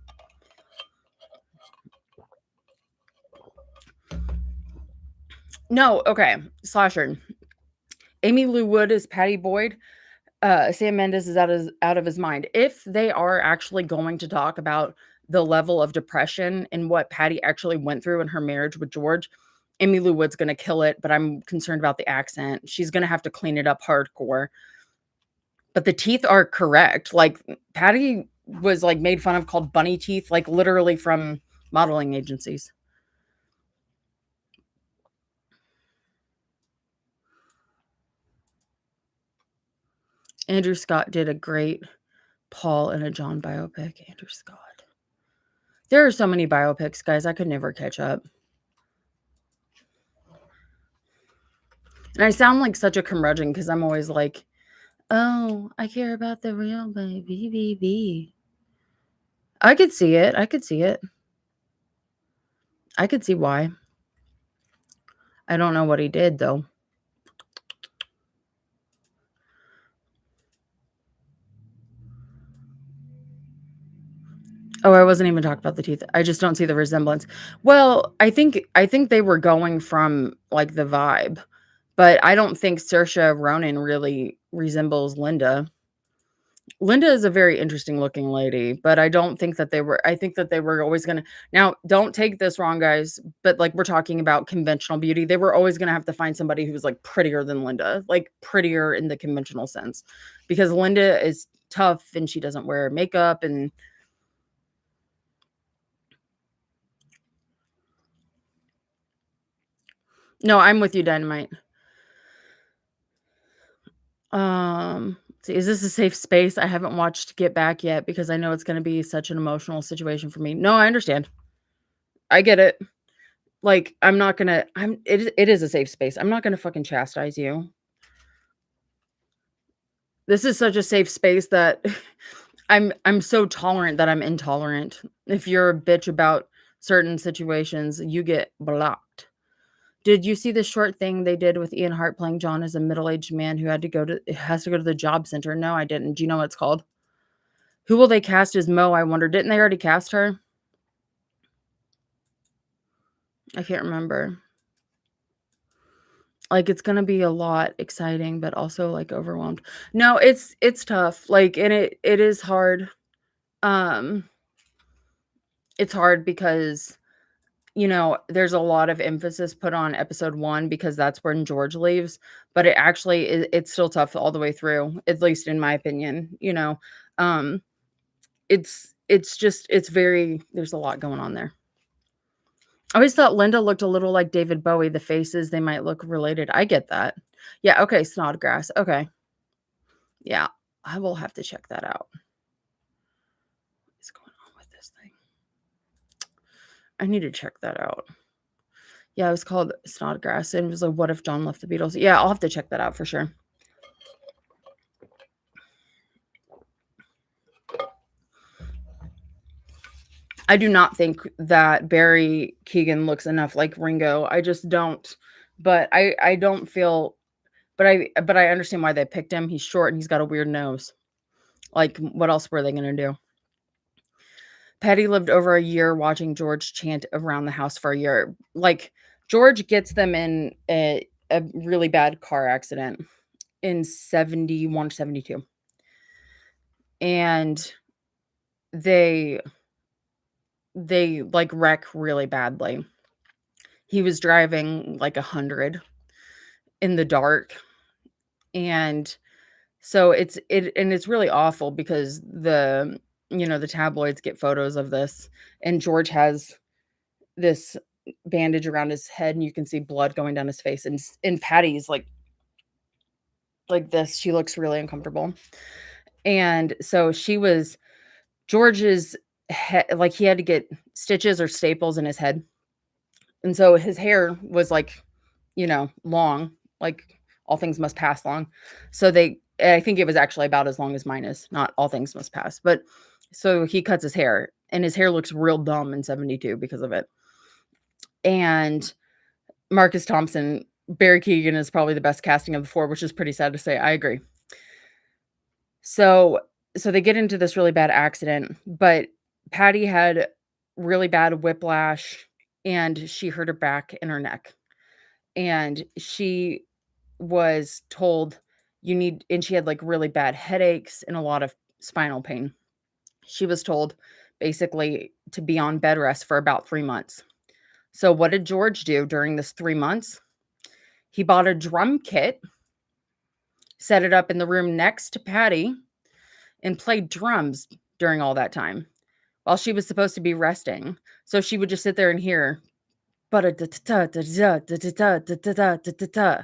No, okay, Slasher. Amy Lou Wood is Patty Boyd. Sam Mendes is out of his mind. If they are actually going to talk about the level of depression and what Patty actually went through in her marriage with George, Amy Lou Wood's gonna kill it, but I'm concerned about the accent. She's gonna have to clean it up hardcore. But the teeth are correct. Like, Patty was, like, made fun of, called bunny teeth, like, literally from modeling agencies. Andrew Scott did a great Paul and a John biopic. Andrew Scott. There are so many biopics, guys, I could never catch up. And I sound like such a curmudgeon because I'm always like, "Oh, I care about the real baby." I could see it. I could see it. I could see why. I don't know what he did though. Oh, I wasn't even talking about the teeth. I just don't see the resemblance. Well, I think they were going from, like, the vibe, but I don't think Saoirse Ronan really resembles Linda. Linda is a very interesting looking lady, but I don't think that they were I think that they were always gonna now, don't take this wrong, guys, but, like, we're talking about conventional beauty. They were always gonna have to find somebody who was, like, prettier than Linda, like, prettier in the conventional sense, because Linda is tough and she doesn't wear makeup and no, I'm with you, Dynamite. Let's see, is this a safe space? I haven't watched Get Back yet because I know it's gonna be such an emotional situation for me. No, I understand. I get it. Like, I'm not gonna it is a safe space. I'm not gonna fucking chastise you. This is such a safe space that I'm so tolerant that I'm intolerant. If you're a bitch about certain situations, you get blocked. Did you see the short thing they did with Ian Hart playing John as a middle-aged man who has to go to the job center? No, I didn't. Do you know what it's called? Who will they cast as Mo, I wonder? Didn't they already cast her? I can't remember. Like, it's gonna be a lot exciting, but also, like, overwhelmed. No, it's tough, like, and it is hard. Um, it's hard because, there's a lot of emphasis put on episode 1 because that's when George leaves, but it's still tough all the way through, at least in my opinion. Um, it's very there's a lot going on there. I always thought Linda looked a little like David Bowie, the faces, they might look related. I get that. Yeah, okay, Snodgrass, okay. Yeah, I will have to check that out. What's going on with this thing? I need to check that out. Yeah, it was called Snodgrass, and it was like, "What if John left the Beatles?" Yeah, I'll have to check that out for sure. I do not think that Barry Keoghan looks enough like Ringo. I just don't. But I don't feel but I understand why they picked him. He's short and he's got a weird nose. Like, what else were they gonna do? Patty lived over a year watching George chant around the house for a year. Like, George gets them in a really bad car accident in 71, 72. And they like, wreck really badly. He was driving, like, 100 in the dark, and so it's really awful because the tabloids get photos of this, and George has this bandage around his head, and you can see blood going down his face, and Patty's like this. She looks really uncomfortable. And so George's head, like, he had to get stitches or staples in his head. And so his hair was long, like all things must pass long. I think it was actually about as long as mine is, not all things must pass. But so he cuts his hair, and his hair looks real dumb in 72 because of it. And Marcus Thompson, Barry Keoghan is probably the best casting of the 4, which is pretty sad to say. I agree. So they get into this really bad accident, but Patty had really bad whiplash, and she hurt her back and her neck. And she was told and she had, like, really bad headaches and a lot of spinal pain. She was told basically to be on bed rest for about 3 months. So what did George do during this 3 months? He bought a drum kit, set it up in the room next to Patty, and played drums during all that time while she was supposed to be resting. So she would just sit there and hear ba-da-da-da-da-da-da-da-da-da-da-da-da.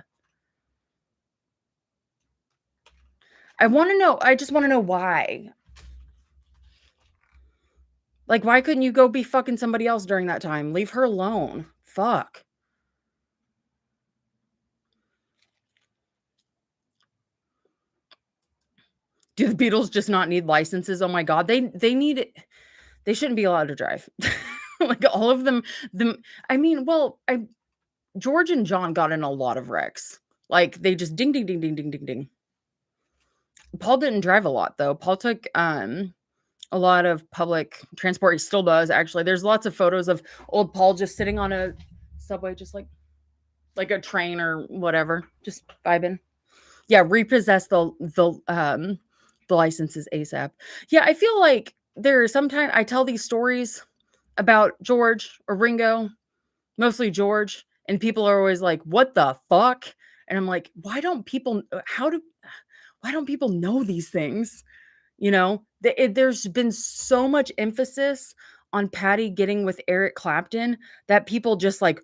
I just wanna know why. Like, why couldn't you go be fucking somebody else during that time? Leave her alone. Fuck. Do the Beatles just not need licenses? Oh my god, they need it. They shouldn't be allowed to drive. Like, all of them I mean, well, I George and John got in a lot of wrecks. Like, they just ding, ding, ding, ding, ding, ding, ding. Paul didn't drive a lot, though. Paul took, a lot of public transport. He still does, actually. There's lots of photos of old Paul just sitting on a subway, just like a train or whatever, just vibing. Yeah, repossess the licenses ASAP. Yeah, I feel like sometimes I tell these stories about George or Ringo, mostly George, and people are always like, "What the fuck?" And I'm like, why don't people know these things? There's been so much emphasis on Patty getting with Eric Clapton that people just, like,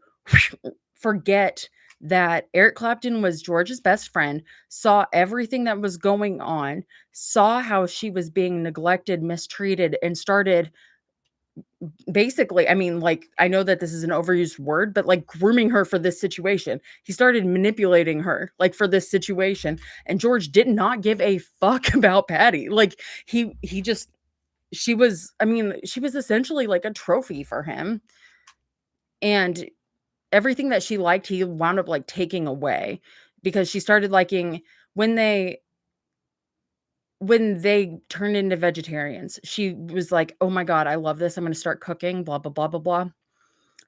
forget that Eric Clapton was George's best friend, saw everything that was going on, saw how she was being neglected, mistreated, and started basically, I mean, like, I know that this is an overused word, but, like, grooming her for this situation. He started manipulating her, like, for this situation, and George did not give a fuck about Patty. Like, he just she was I mean, she was essentially like a trophy for him, and everything that she liked, he wound up, like, taking away because she started liking when they when they turned into vegetarians, she was like, "Oh my god, I love this. I'm gonna start cooking, blah, blah, blah, blah, blah."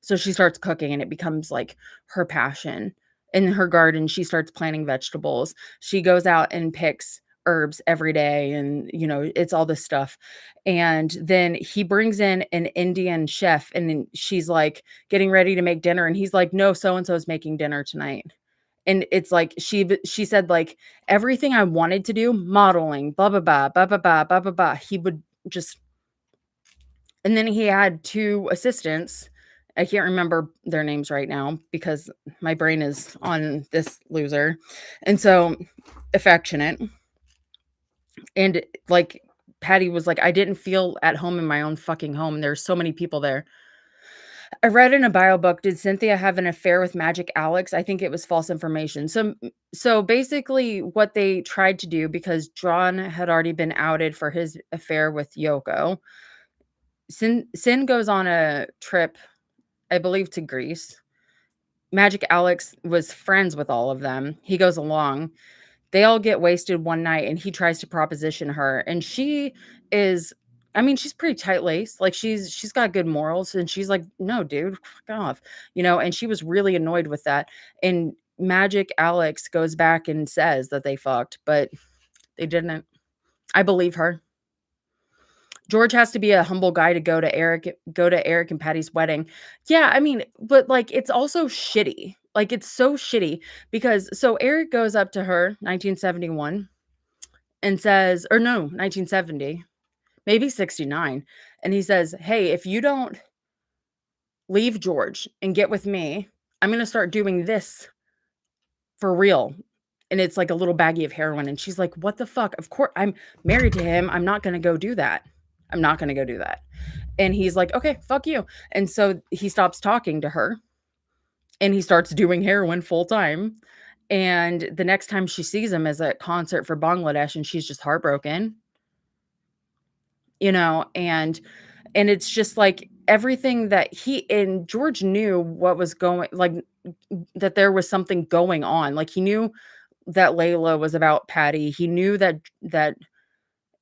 So she starts cooking and it becomes like her passion. In her garden, she starts planting vegetables. She goes out and picks herbs every day and it's all this stuff. And then he brings in an Indian chef and then she's like getting ready to make dinner and he's like, "No, so and so is making dinner tonight." And it's like she said like everything I wanted to do, modeling, blah blah blah, blah blah blah, blah blah blah. He would just and then he had 2 assistants. I can't remember their names right now because my brain is on this loser. And so affectionate. And like Patty was like, I didn't feel at home in my own fucking home. There's so many people there. I read in a bio book, did Cynthia have an affair with Magic Alex? I think it was false information. So basically what they tried to do because John had already been outed for his affair with Yoko. Sin goes on a trip, I believe, to Greece. Magic Alex was friends with all of them. He goes along. They all get wasted one night and he tries to proposition her. And she is, I mean, she's pretty tight-laced. Like she's got good morals. And she's like, no, dude, fuck off. And she was really annoyed with that. And Magic Alex goes back and says that they fucked, but they didn't. I believe her. George has to be a humble guy to go to Eric and Patty's wedding. Yeah, I mean, but, like, it's also shitty. Like, it's so shitty because so Eric goes up to her, 1971, and says or no, 1970, maybe 69, and he says, "Hey, if you don't leave George and get with me, I'm gonna start doing this for real." And it's like a little baggie of heroin, and she's like, "What the fuck? Of course I'm married to him. I'm not gonna go do that. I'm not gonna go do that." And he's like, "Okay, fuck you." And so he stops talking to her and he starts doing heroin full time. And the next time she sees him is at concert for Bangladesh and she's just heartbroken, and it's just like everything that he and George knew what was going like that there was something going on. Like he knew that Layla was about Patty. He knew that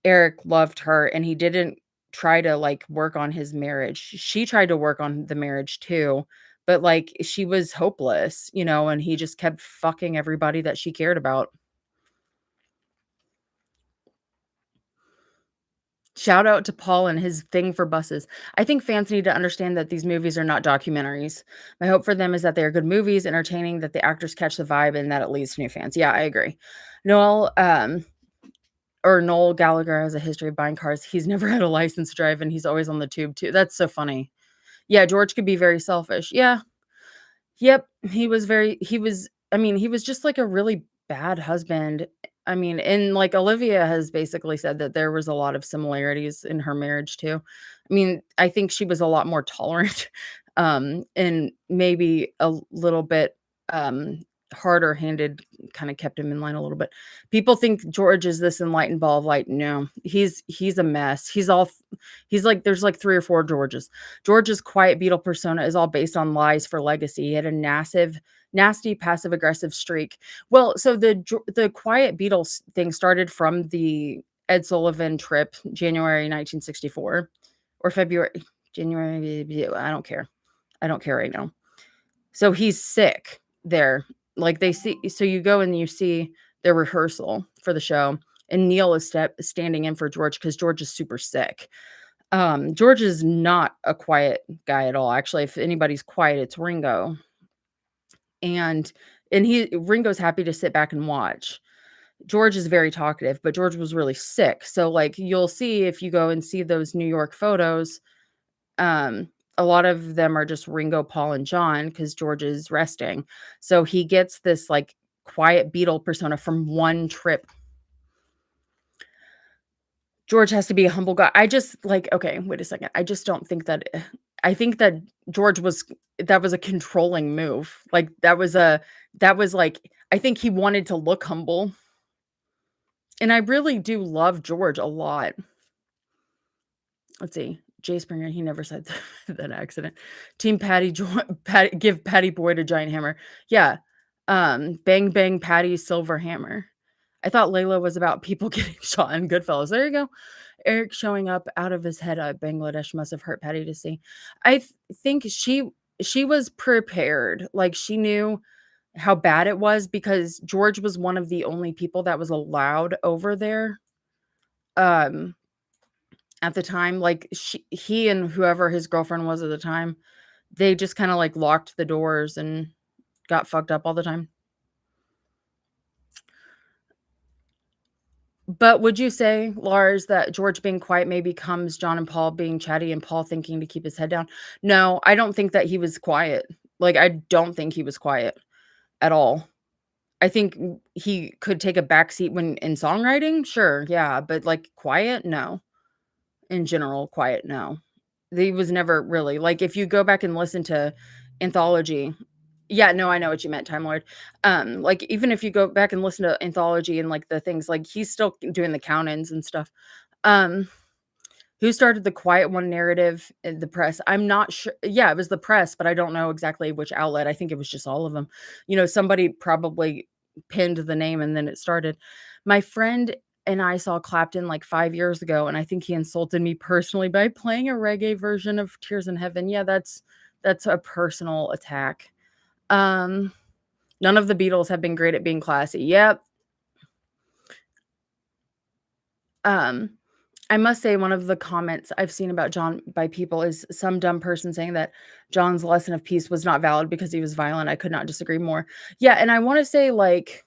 Eric loved her and he didn't try to, like, work on his marriage. She tried to work on the marriage too, but, like, she was hopeless, and he just kept fucking everybody that she cared about. Shout out to Paul and his thing for buses. I think fans need to understand that these movies are not documentaries. My hope for them is that they are good movies, entertaining, that the actors catch the vibe, and that it leads to new fans. Yeah, I agree. Noel, Noel Gallagher has a history of buying cars. He's never had a license to drive, and he's always on the tube too. That's so funny. Yeah, George could be very selfish. Yeah. Yep. I mean, he was just like a really bad husband. I mean, and like Olivia has basically said that there was a lot of similarities in her marriage too. I mean, I think she was a lot more tolerant, and maybe a little bit harder handed, kind of kept him in line a little bit. People think George is this enlightened ball of light. No, he's a mess. He's like there's like 3 or 4 Georges. George's quiet beetle persona is all based on lies for legacy. He had a nasty passive aggressive streak. Well, so the quiet Beatles thing started from the Ed Sullivan trip, January 1964 or February, January. I don't care. I don't care right now. So he's sick there. Like they see, so you go and you see their rehearsal for the show, and Neil is standing in for George because George is super sick. George is not a quiet guy at all. Actually, if anybody's quiet, it's Ringo. And Ringo's happy to sit back and watch. George is very talkative, but George was really sick. So like you'll see if you go and see those New York photos, a lot of them are just Ringo, Paul, and John because George is resting. So he gets this like quiet Beatle persona from one trip. George has to be a humble guy. I just like, okay, wait a second. I just don't think that I think that George was that was a controlling move. Like that was like I think he wanted to look humble. And I really do love George a lot. Let's see. Jay Springer, he never said that accident. Team Patty give Patty Boyd a giant hammer. Yeah. Bang bang Patty silver hammer. I thought Layla was about people getting shot in Goodfellas. There you go. Eric showing up out of his head at Bangladesh must have hurt Patty to see. Think she was prepared. Like she knew how bad it was because George was one of the only people that was allowed over there. Um at the time, like he and whoever his girlfriend was at the time, they just kind of like locked the doors and got fucked up all the time. But would you say, Lars, that George being quiet maybe comes John and Paul being chatty and Paul thinking to keep his head down? No, I don't think that he was quiet. Like, I don't think he was quiet at all. I think he could take a backseat when in songwriting, sure, yeah, but like quiet, no. In general, quiet, no. He was never really like if you go back and listen to Anthology. Yeah, no, I know what you meant, Time Lord. Like even if you go back and listen to Anthology and like the things, like he's still doing the count-ins and stuff. Um, who started the quiet one narrative in the press? I'm not sure. Yeah, it was the press, but I don't know exactly which outlet. I think it was just all of them. Somebody probably pinned the name and then it started. My friend and I saw Clapton like 5 years ago, and I think he insulted me personally by playing a reggae version of Tears in Heaven. Yeah, that's a personal attack. Um, None of the Beatles have been great at being classy. Yep. Um, I must say one of the comments I've seen about John by people is some dumb person saying that John's lesson of peace was not valid because he was violent. I could not disagree more. Yeah, and I wanna say, like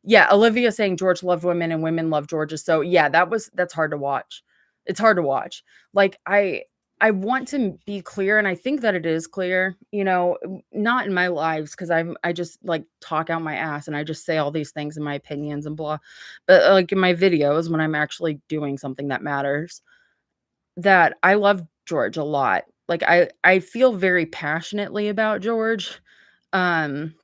yeah, Olivia saying George loved women and women love Georgia. So, yeah, that's hard to watch. It's hard to watch. Like, I want to be clear, and I think that it is clear, not in my lives because I just, like, talk out my ass and I just say all these things and my opinions and blah. But, like, in my videos, when I'm actually doing something that matters, that I love George a lot. Like, I feel very passionately about George. Um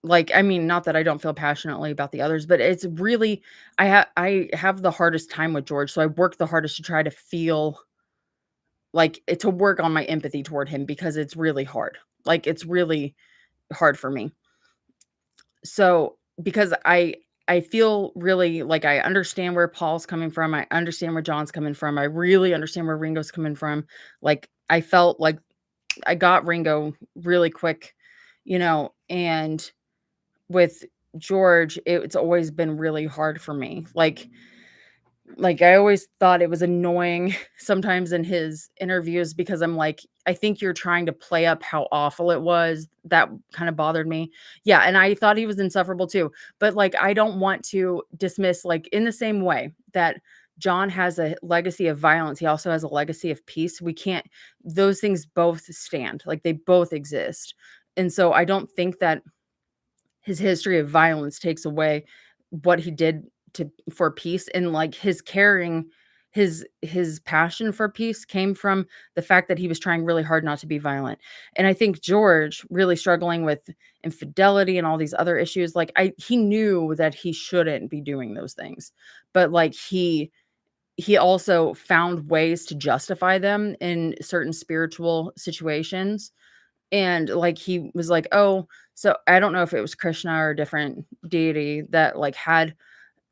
like, I mean, not that I don't feel passionately about the others, but it's really I have the hardest time with George, so I work the hardest to try to feel like to work on my empathy toward him because it's really hard. Like, it's really hard for me. So, because I feel really like I understand where Paul's coming from, I understand where John's coming from, I really understand where Ringo's coming from. Like, I felt like I got Ringo really quick, and with George, it's always been really hard for me. Like I always thought it was annoying sometimes in his interviews because I'm like, I think you're trying to play up how awful it was. That kind of bothered me. Yeah, and I thought he was insufferable too. But like I don't want to dismiss like in the same way that John has a legacy of violence, he also has a legacy of peace. We can't those things both stand. Like they both exist. And so I don't think that his history of violence takes away what he did to for peace and like his caring his passion for peace came from the fact that he was trying really hard not to be violent. And I think George really struggling with infidelity and all these other issues like he knew that he shouldn't be doing those things. But like he also found ways to justify them in certain spiritual situations and, like, he was like, "Oh" so I don't know if it was Krishna or a different deity that, like, had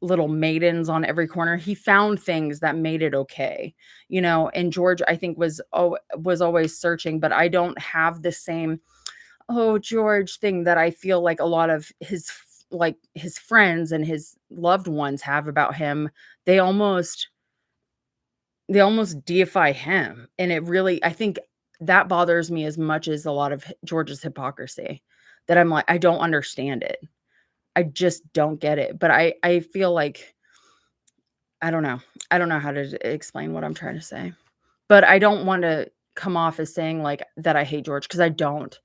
little maidens on every corner. He found things that made it okay, and George, I think, was always searching, but I don't have the same, "Oh, George" thing that I feel like a lot of his friends and his loved ones have about him. They almost they almost deify him, and it really I think that bothers me as much as a lot of George's hypocrisy, that I'm like, I don't understand it. I just don't get it, but I feel like I don't know. I don't know how to explain what I'm trying to say, but I don't wanna come off as saying, like, that I hate George because I don't.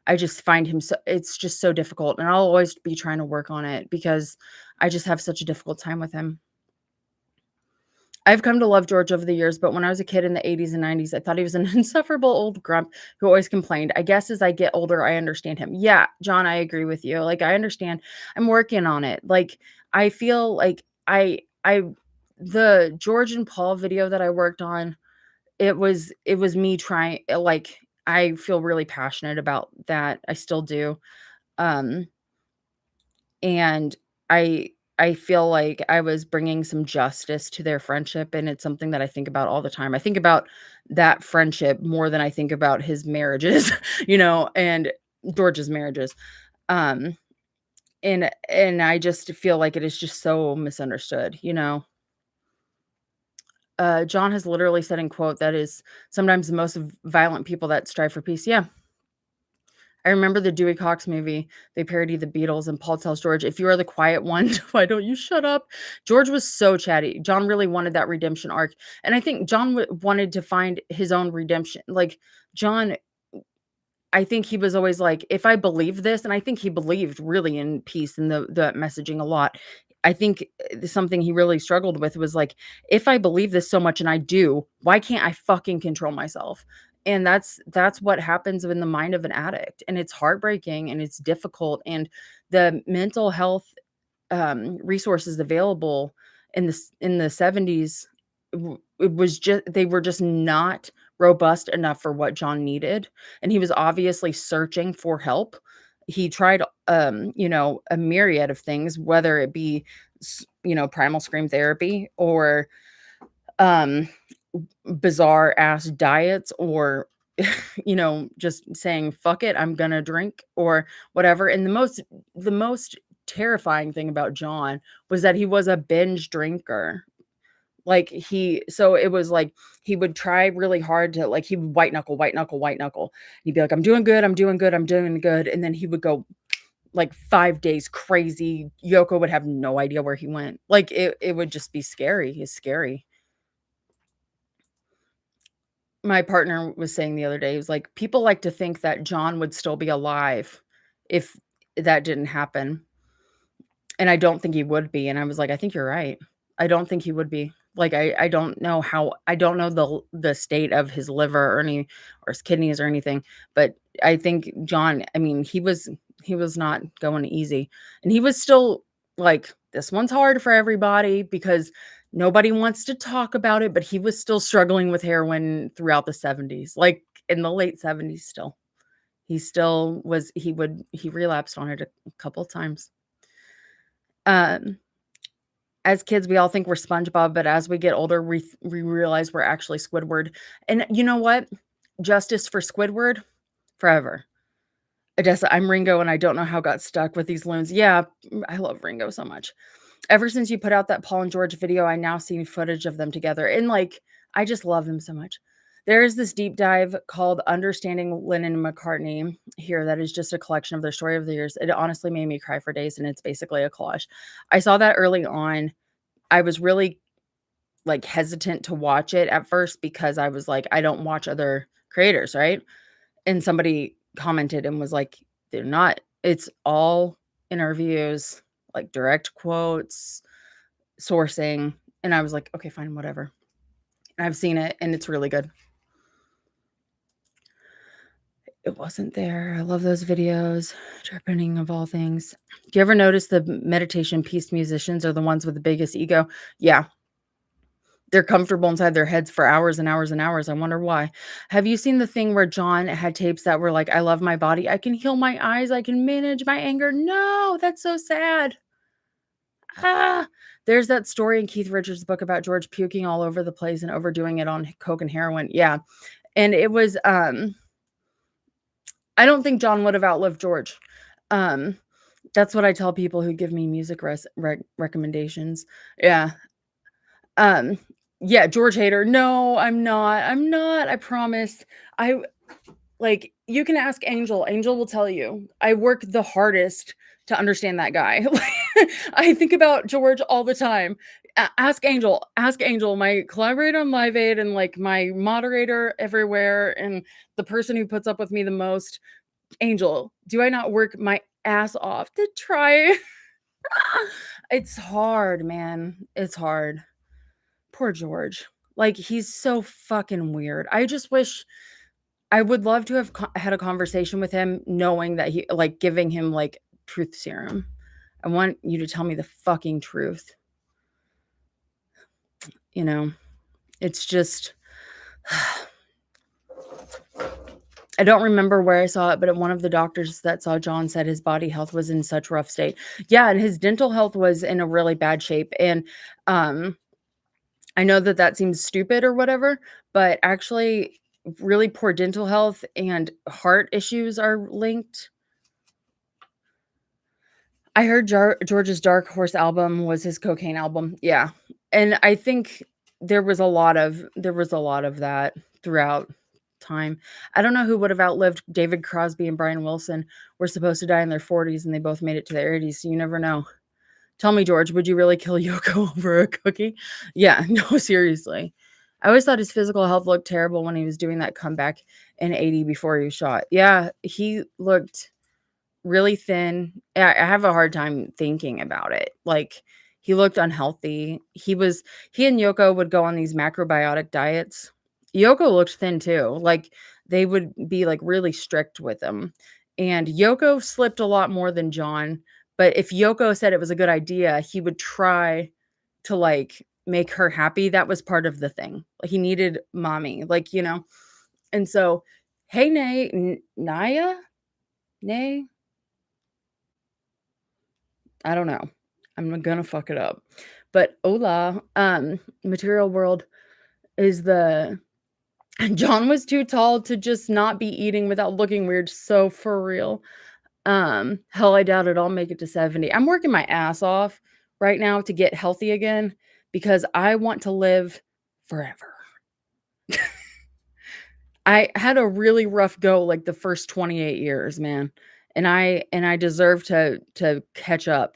I just find him so it's just so difficult, and I'll always be trying to work on it because I just have such a difficult time with him. I've come to love George over the years, but when I was a kid in the 80s and 90s, I thought he was an insufferable old grump who always complained. I guess as I get older, I understand him. Yeah, John, I agree with you. Like, I understand. I'm working on it. Like, I feel like the George and Paul video that I worked on, it was me trying, like, I feel really passionate about that. I still do. Um, and I I feel like I was bringing some justice to their friendship, and it's something that I think about all the time. I think about that friendship more than I think about his marriages, and George's marriages. Um, and I just feel like it is just so misunderstood. John has literally said in quote that is sometimes the most violent people that strive for peace. Yeah, I remember the Dewey Cox movie. They parody the Beatles, and Paul tells George, "If you are the quiet one, why don't you shut up?" George was so chatty. John really wanted that redemption arc, and I think John wanted to find his own redemption. Like, John, I think he was always like, "If I believe this," and I think he believed really in peace and the messaging a lot. I think something he really struggled with was like, "If I believe this so much and I do, why can't I fucking control myself?" And that's what happens in the mind of an addict, and it's heartbreaking and it's difficult, and the mental health resources available in the 70s, it was just they were just not robust enough for what John needed, and he was obviously searching for help. He tried, a myriad of things, whether it be primal scream therapy or um bizarre ass diets or just saying fuck it, I'm gonna drink or whatever. And the most terrifying thing about John was that he was a binge drinker. Like, so it was like he would try really hard to, like, he would white knuckle, white knuckle, white knuckle. He'd be like, I'm doing good, I'm doing good, I'm doing good. And then he would go like 5 days crazy. Yoko would have no idea where he went. Like, it would just be scary. It's scary. My partner was saying the other day, he was like, "People like to think that John would still be alive if that didn't happen, and I don't think he would be." And I was like, "I think you're right. I don't think he would be." Like, I don't know how I don't know the state of his liver or his kidneys or anything, but I think John, I mean, he was not going easy, and he was still like, "This one's hard for everybody because nobody wants to talk about it," but he was still struggling with heroin throughout the 70s, like, in the late 70s still. He still was he relapsed on it a couple times. Um as kids, we all think we're SpongeBob, but as we get older, we realize we're actually Squidward. And you know what? Justice for Squidward forever. Odessa, I'm Ringo, and I don't know how I got stuck with these loons. Yeah, I love Ringo so much. Ever since you put out that Paul and George video, I now see footage of them together, and, like, I just love them so much. There is this deep dive called Understanding Lennon and McCartney here that is just a collection of their story of the years. It honestly made me cry for days, and it's basically a collage. I saw that early on. I was really, like, hesitant to watch it at first because I was like, I don't watch other creators, right? And somebody commented and was like, "They're not, it's all interviews, like, direct quotes, sourcing." And I was like, "Okay, fine, whatever." And I've seen it, and it's really good. It wasn't there. I love those videos. Trepiding of all things. Do you ever notice the meditation peace musicians are the ones with the biggest ego? Yeah, they're comfortable inside their heads for hours and hours and hours. I wonder why. Have you seen the thing where John had tapes that were like, "I love my body. I can heal my eyes. I can manage my anger." No, that's so sad. Ah, there's that story in Keith Richards' book about George puking all over the place and overdoing it on coke and heroin. Yeah. And it was, I don't think John would have outlived George. Um, that's what I tell people who give me music recommendations. Yeah. Um, yeah, George Hader. No, I'm not. I'm not. I promise. I Like, you can ask Angel. Angel will tell you. I work the hardest to understand that guy. I think about George all the time. Ask Angel. Ask Angel, my collaborator on Live Aid and, like, my moderator everywhere and the person who puts up with me the most. Angel, do I not work my ass off to try? It's hard, man. It's hard. poor George. Like, he's so fucking weird. I just wish I would love to have had a conversation with him knowing that he like, giving him, like, truth serum. I want you to tell me the fucking truth, you know? It's just I don't remember where I saw it, but one of the doctors that saw John said his body health was in such rough state. Yeah, and his dental health was in a really bad shape, and, I know that that seems stupid or whatever, but actually really poor dental health and heart issues are linked. I heard George's Dark Horse album was his cocaine album. Yeah. And I think there was a lot of that throughout time. I don't know who would have outlived David Crosby and Brian Wilson were supposed to die in their 40s and they both made it to their 80s, so you never know. Tell me, George, would you really kill Yoko over a cookie? Yeah, no, seriously. I always thought his physical health looked terrible when he was doing that comeback in 80 before he was shot. Yeah, he looked really thin. I have a hard time thinking about it. Like, he looked unhealthy. He and Yoko would go on these macrobiotic diets. Yoko looked thin too. Like, they would be, like, really strict with him. And Yoko slipped a lot more than John, but if Yoko said it was a good idea, he would try to, like, make her happy. That was part of the thing. Like, he needed mommy, like, you know? And so, hey, Naya? Nay? I don't know. I'm gonna fuck it up. But hola, Material World is the John was too tall to just not be eating without looking weird, so for real. Hell, I doubt it. I'll make it to 70. I'm working my ass off right now to get healthy again because I want to live forever. I had a really rough go like the first 28 years, man. And I deserve to catch up.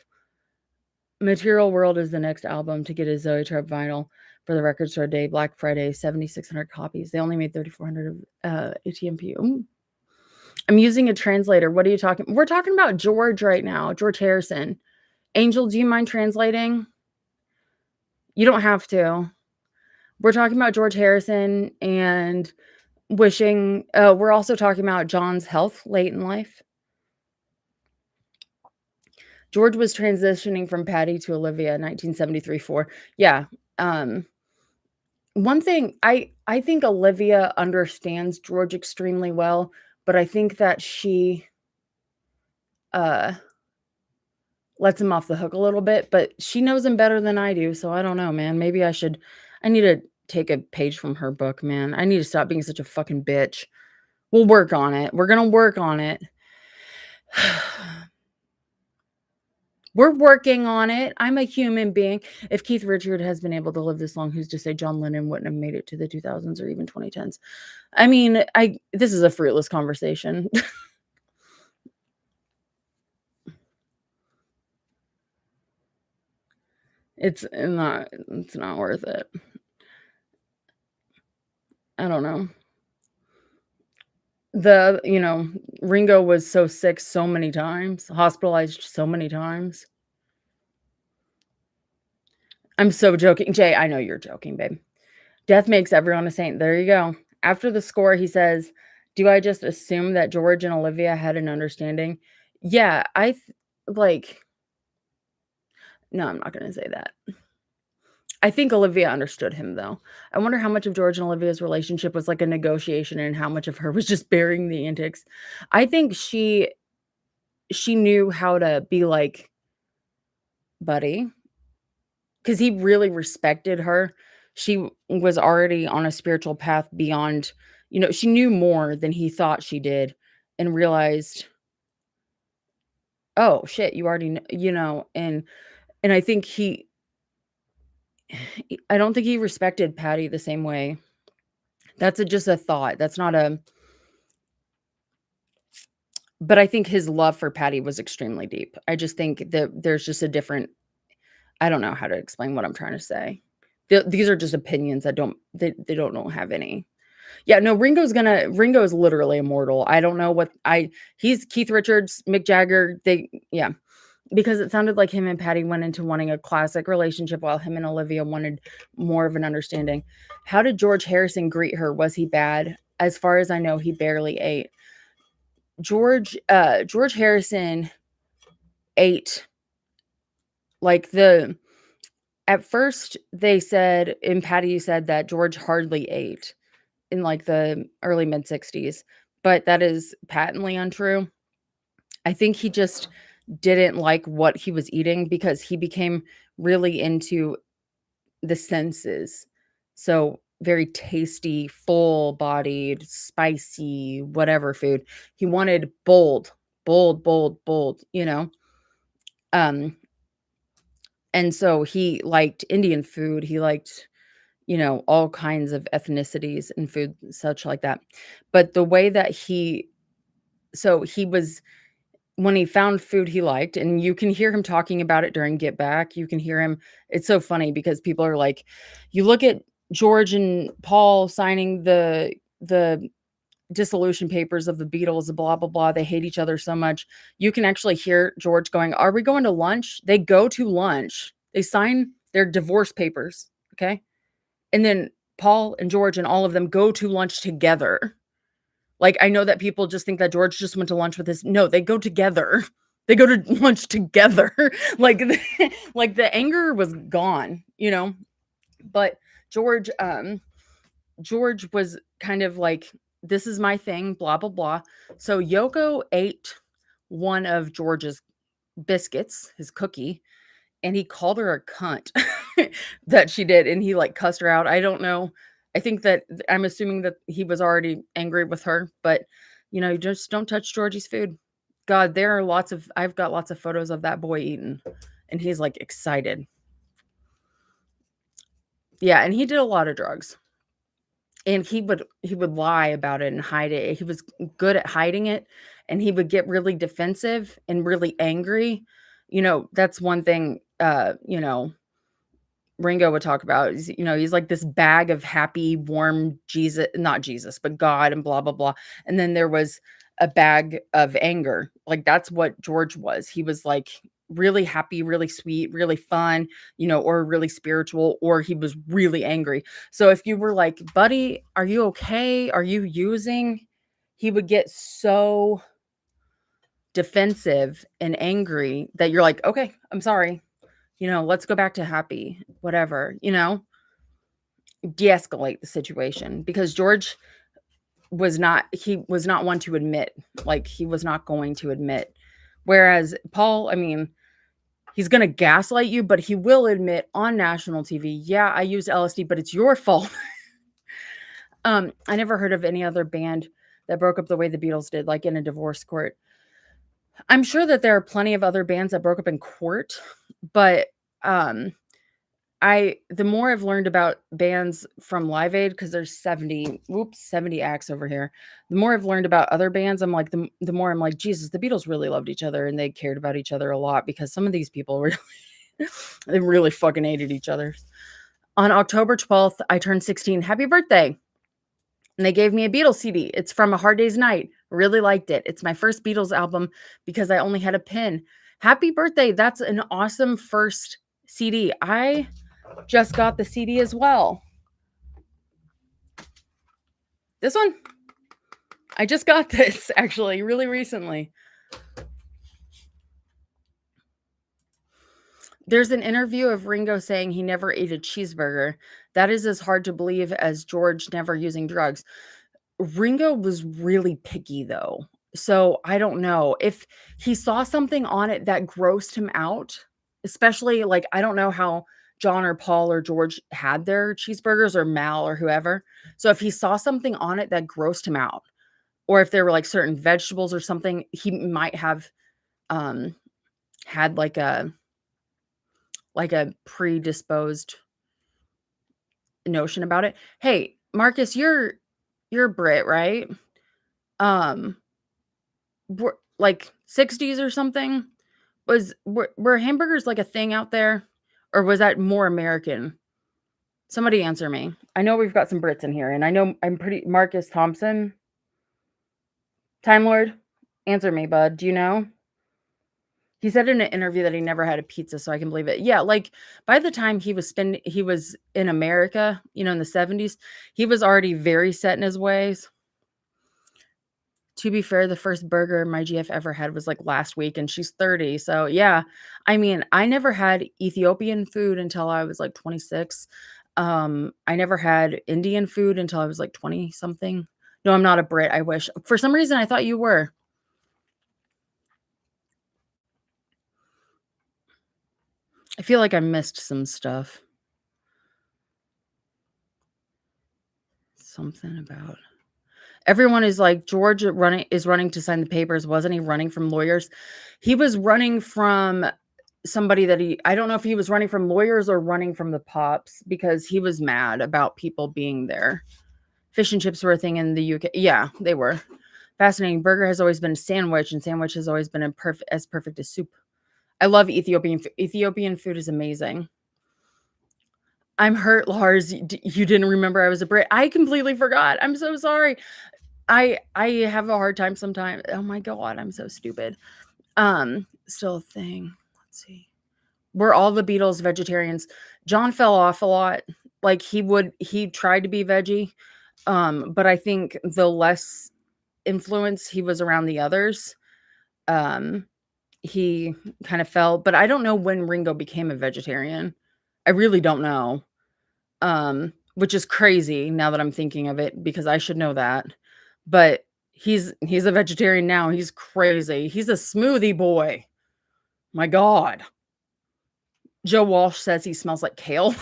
Material World is the next album to get a Zoe Tribe vinyl for the Record Store Day, Black Friday, 7,600 copies. They only made 3,400 of ATMP. Ooh. I'm using a translator. What are you talking? We're talking about George right now, George Harrison. Angel, do you mind translating? You don't have to. We're talking about George Harrison and wishing. We're also talking about John's health late in life. George was transitioning from Patty to Olivia in 1973-4. Yeah. One thing I think Olivia understands George extremely well, but I think that she uh lets him off the hook a little bit, but she knows him better than I do, so I don't know, man. Maybe I need to take a page from her book, man. I need to stop being such a fucking bitch. We'll work on it. We're gonna work on it. We're working on it. I'm a human being. If Keith Richard has been able to live this long, who's to say John Lennon wouldn't have made it to the 2000s or even 2010s? I mean, this is a fruitless conversation. It's not worth it. I don't know. Ringo was so sick so many times, hospitalized so many times. I'm so joking. Jay, I know you're joking, babe. Death makes everyone a saint. There you go. After the score, he says, "Do I just assume that George and Olivia had an understanding?" Yeah, like, no, I'm not gonna say that. I think Olivia understood him, though. I wonder how much of George and Olivia's relationship was like a negotiation and how much of her was just bearing the antics. I think she knew how to be like, "Buddy," because he really respected her. She was already on a spiritual path beyond, she knew more than he thought she did and realized, "Oh, shit, you already and I think I don't think he respected Patty the same way. That's just a thought. That's not a but I think his love for Patty was extremely deep. I just think that there's just a different I don't know how to explain what I'm trying to say. These are just opinions that don't have any. Yeah, no, Ringo is literally immortal. I don't know he's Keith Richards, Mick Jagger, yeah. because it sounded like him and Patty went into wanting a classic relationship while him and Olivia wanted more of an understanding. How did George Harrison greet her? Was he bad? As far as I know, he barely ate. George Harrison ate like the at first they said, and Patty said that George hardly ate in like the early mid 60s, but that is patently untrue. I think he just didn't like what he was eating because he became really into the senses. So, very tasty, full-bodied, spicy, whatever food. He wanted bold, bold, bold, bold, you know? Um, and so he liked Indian food, he liked, all kinds of ethnicities and food, such like that. But the way that he was when he found food he liked, and you can hear him talking about it during Get Back, you can hear him it's so funny because people are like, you look at George and Paul signing the dissolution papers of the Beatles, blah, blah, blah, they hate each other so much. You can actually hear George going, "Are we going to lunch?" They go to lunch. They sign their divorce papers, okay? And then Paul and George and all of them go to lunch together. Like, I know that people just think that George just went to lunch with his no, they go together. They go to lunch together. Like, like, the anger was gone, you know? But George, George was kind of like, "This is my thing, blah, blah, blah." So Yoko ate one of George's biscuits, his cookie, and he called her a cunt that she did, and he, like, cussed her out. I don't know. I think that I'm assuming that he was already angry with her, but, you just don't touch Georgie's food. God, there are I've got lots of photos of that boy eating, and he's, like, excited. Yeah, and he did a lot of drugs, and he would lie about it and hide it. He was good at hiding it, and he would get really defensive and really angry. That's one thing, Ringo would talk about is, he's like this bag of happy, warm Jesus, not Jesus, but God and blah, blah, blah. And then there was a bag of anger. Like that's what George was. He was like really happy, really sweet, really fun, or really spiritual, or he was really angry. So if you were like, "Buddy, are you okay? Are you using?" He would get so defensive and angry that you're like, "Okay, I'm sorry. Let's go back to happy, whatever, de-escalate the situation because George he was not one to admit, like he was not going to admit. Whereas Paul, I mean, he's going to gaslight you, but he will admit on national TV, "Yeah, I used LSD, but it's your fault." I never heard of any other band that broke up the way the Beatles did, like in a divorce court. I'm sure that there are plenty of other bands that broke up in court, but um the more I've learned about bands from Live Aid, because there's 70 acts over here. The more I've learned about other bands, I'm like, the more I'm like, Jesus, the Beatles really loved each other and they cared about each other a lot because some of these people really, they really fucking hated each other. On October 12th, I turned 16. Happy birthday. And they gave me a Beatles CD. It's from A Hard Day's Night. Really liked it. It's my first Beatles album because I only had a pin. Happy birthday. That's an awesome first CD. I just got the CD as well. This one? I just got this actually really recently. There's an interview of Ringo saying he never ate a cheeseburger. That is as hard to believe as George never using drugs. Ringo was really picky though. So I don't know if he saw something on it that grossed him out, especially like I don't know how John or Paul or George had their cheeseburgers or Mal or whoever. So if he saw something on it that grossed him out, or if there were like certain vegetables or something, he might have um had like a predisposed notion about it. Hey, Marcus, you're Brit, right? Um like 60s or something? Were hamburgers like a thing out there? Or was that more American? Somebody answer me. I know we've got some Brits in here, and I know I'm pretty Marcus Thompson. Time Lord, answer me, bud. Do you know? He said in an interview that he never had a pizza, so I can believe it. Yeah, like, by the time he was in America, in the 70s, he was already very set in his ways. To be fair, the first burger my GF ever had was, like, last week, and she's 30, so, yeah. I mean, I never had Ethiopian food until I was, like, 26. I never had Indian food until I was, like, 20-something. No, I'm not a Brit, I wish. For some reason, I thought you were. I feel like I missed some stuff. Something about everyone is like, "George running to sign the papers." Wasn't he running from lawyers? He was running from somebody that I don't know if he was running from lawyers or running from the Pops because he was mad about people being there. Fish and chips were a thing in the UK. Yeah, they were. Fascinating. Burger has always been a sandwich, and sandwich has always been as perfect as soup. I love Ethiopian food. Ethiopian food is amazing. I'm hurt, Lars. You didn't remember I was a Brit. I completely forgot. I'm so sorry. I have a hard time sometimes. Oh my god, I'm so stupid. Still a thing. Let's see. We're all the Beatles vegetarians. John fell off a lot. Like he tried to be veggie. But I think the less influence he was around the others, um, he kind of fell. But I don't know when Ringo became a vegetarian. I really don't know. Which is crazy now that I'm thinking of it because I should know that. But he's a vegetarian now. He's crazy. He's a smoothie boy. My god. Joe Walsh says he smells like kale.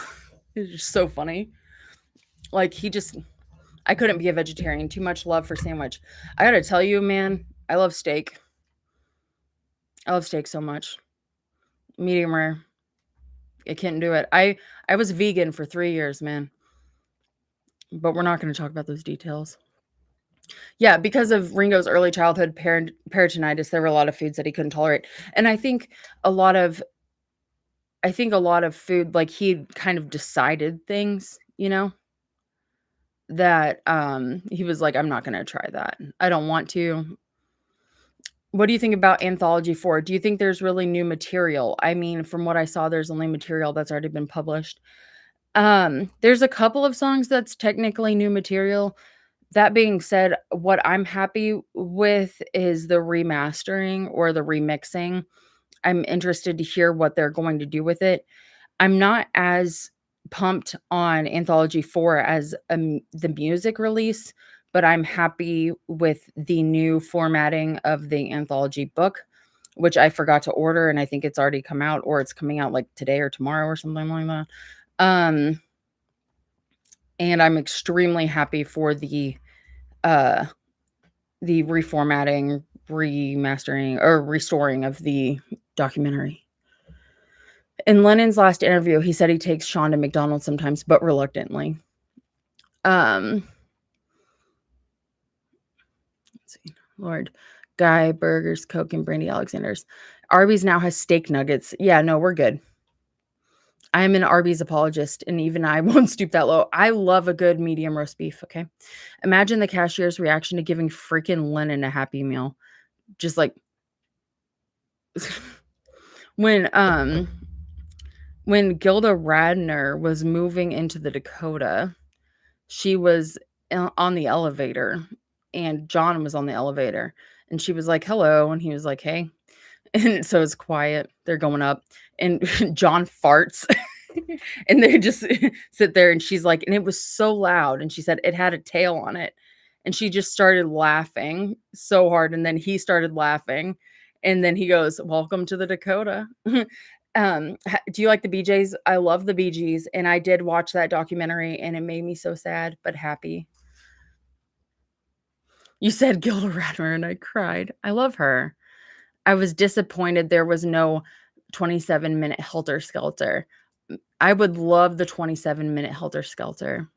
It's just so funny. Like I couldn't be a vegetarian. Too much love for sandwich. I gotta tell you, man, I love steak. I love steak so much. Medium rare. I can't do it. I was vegan for 3 years, man. But we're not going to talk about those details. Yeah, because of Ringo's early childhood peritonitis, there were a lot of foods that he couldn't tolerate. And a lot of I think a lot of food, like, he kind of decided things, that, he was like, "I'm not gonna try that. I don't want to." What do you think about Anthology 4? Do you think there's really new material? I mean, from what I saw, there's only material that's already been published. There's a couple of songs that's technically new material. That being said, what I'm happy with is the remastering or the remixing. I'm interested to hear what they're going to do with it. I'm not as pumped on Anthology 4 as, the music release, but I'm happy with the new formatting of the anthology book, which I forgot to order, and I think it's already come out, or it's coming out, like, today or tomorrow or something like that. Um, and I'm extremely happy for uh, the reformatting, remastering, or restoring of the documentary. In Lennon's last interview, he said he takes Sean to McDonald's sometimes, but reluctantly. Um, let's see. Lord. Guy, burgers, Coke, and Brandy Alexander's. Arby's now has steak nuggets. Yeah, no, we're good. I'm an Arby's apologist, and even I won't stoop that low. I love a good medium roast beef, okay? Imagine the cashier's reaction to giving freaking Lennon a Happy Meal. Just like when Gilda Radner was moving into the Dakota, she was on the elevator, and John was on the elevator, and she was like, "Hello," and he was like, "Hey." And so it's quiet. They're going up, and John farts, and they just sit there, and she's like, and it was so loud, and she said it had a tail on it, and she just started laughing so hard, and then he started laughing, and then he goes, "Welcome to the Dakota." Do you like the BJs? I love the Bee Gees, and I did watch that documentary, and it made me so sad but happy. You said Gilda Radner, and I cried. I love her. I was disappointed there was no 27-minute Helter Skelter. I would love the 27-minute Helter Skelter.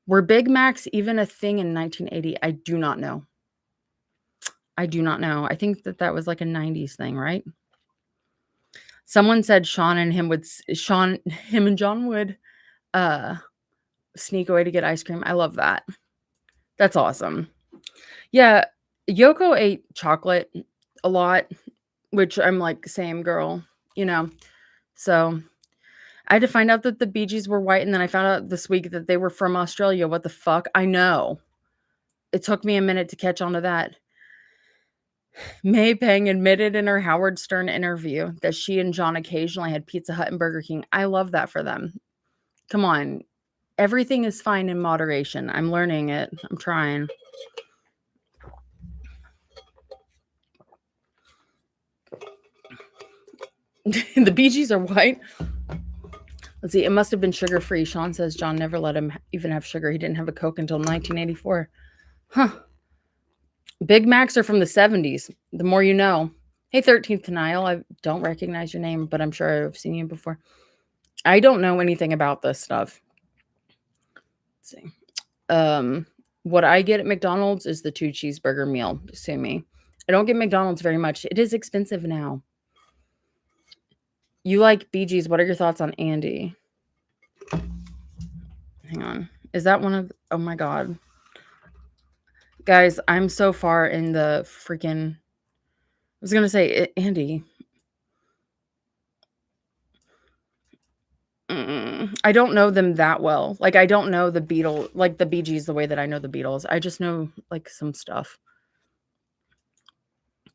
Were Big Macs even a thing in 1980? I do not know. I do not know. I think that was like a 90s thing, right? Someone said him and John would sneak away to get ice cream. I love that. That's awesome. Yeah, Yoko ate chocolate a lot which I'm like, same girl, you know. So I had to find out that the Bee Gees were white, and then I found out this week that they were from Australia. What the fuck? I know. It took me a minute to catch on to that. May Pang admitted in her Howard Stern interview that she and John occasionally had Pizza Hut and Burger King. I love that for them. Come on. Everything is fine in moderation. I'm learning it. I'm trying. The Bee Gees are white. Let's see. It must have been sugar free. Sean says John never let him even have sugar. He didn't have a Coke until 1984. Huh. Big Macs are from the 70s. The more you know. Hey, 13th Nile. I don't recognize your name, but I'm sure I've seen you before. I don't know anything about this stuff. Let's see. What I get at McDonald's is the 2 cheeseburger meal. Sue me. I don't get McDonald's very much. It is expensive now. You like Bee Gees. What are your thoughts on Andy? Hang on. Is that one of... Oh my God. Guys, I'm so far in the freaking... I was going to say, Andy. I don't know them that well. Like, I don't know the Beatles, like the Bee Gees, the way that I know the Beatles. I just know like some stuff.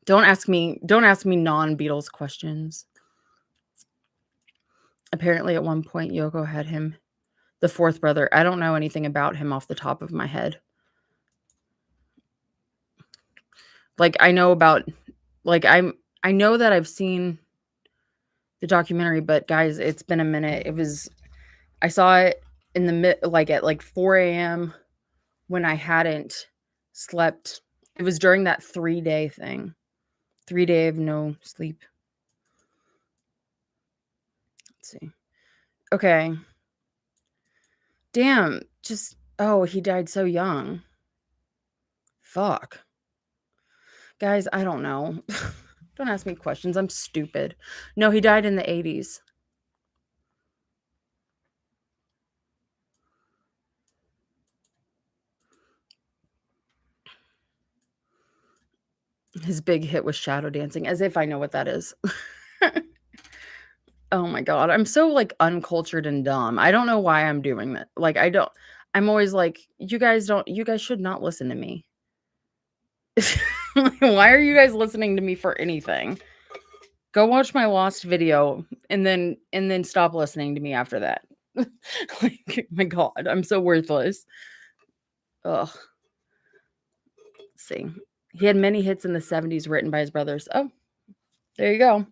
Don't ask me non-Beatles questions. Apparently, at one point, Yoko had him, the fourth brother. I don't know anything about him off the top of my head. Like, I know about, like, I know that I've seen the documentary, but guys, it's been a minute. I saw it in the at like 4 a.m. when I hadn't slept. It was during that 3-day thing. 3 day of no sleep. Let's see. Okay. Damn. He died so young. Fuck. Guys, I don't know. Don't ask me questions. I'm stupid. No, he died in the 80s. His big hit was Shadow Dancing, as if I know what that is. Oh my God. I'm so like uncultured and dumb. I don't know why I'm doing that. Like, I'm always like, you guys should not listen to me. Why are you guys listening to me for anything? Go watch my lost video and then stop listening to me after that. Like, my God, I'm so worthless. Ugh. Let's see. He had many hits in the 70s written by his brothers. Oh, there you go.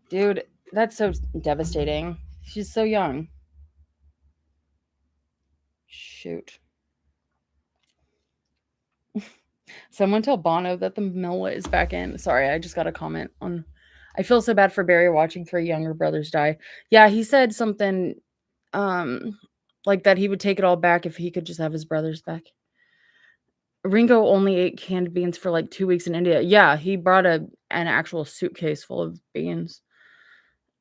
Dude, that's so devastating. She's so young. Shoot. Someone tell Bono that the mill is back in. Sorry, I just got a comment on. I feel so bad for Barry watching 3 younger brothers die. Yeah, he said something like that he would take it all back if he could just have his brothers back. Ringo only ate canned beans for like 2 weeks in India. Yeah, he brought an actual suitcase full of beans.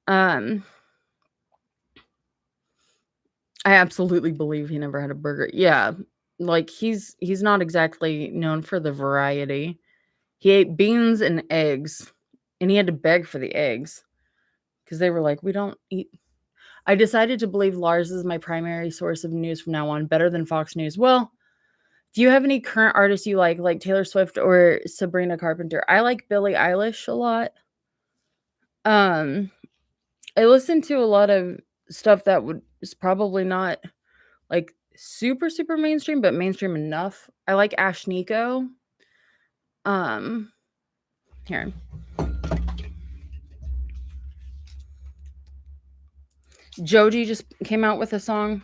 I absolutely believe he never had a burger. Yeah, like he's not exactly known for the variety. He ate beans and eggs, and he had to beg for the eggs because they were like, "We don't eat." I decided to believe Lars is my primary source of news from now on, better than Fox News. Well, do you have any current artists you like Taylor Swift or Sabrina Carpenter? I like Billie Eilish a lot. I listen to a lot of stuff that is probably not like super super mainstream, but mainstream enough. I like Ash Nico. Here. Joji just came out with a song.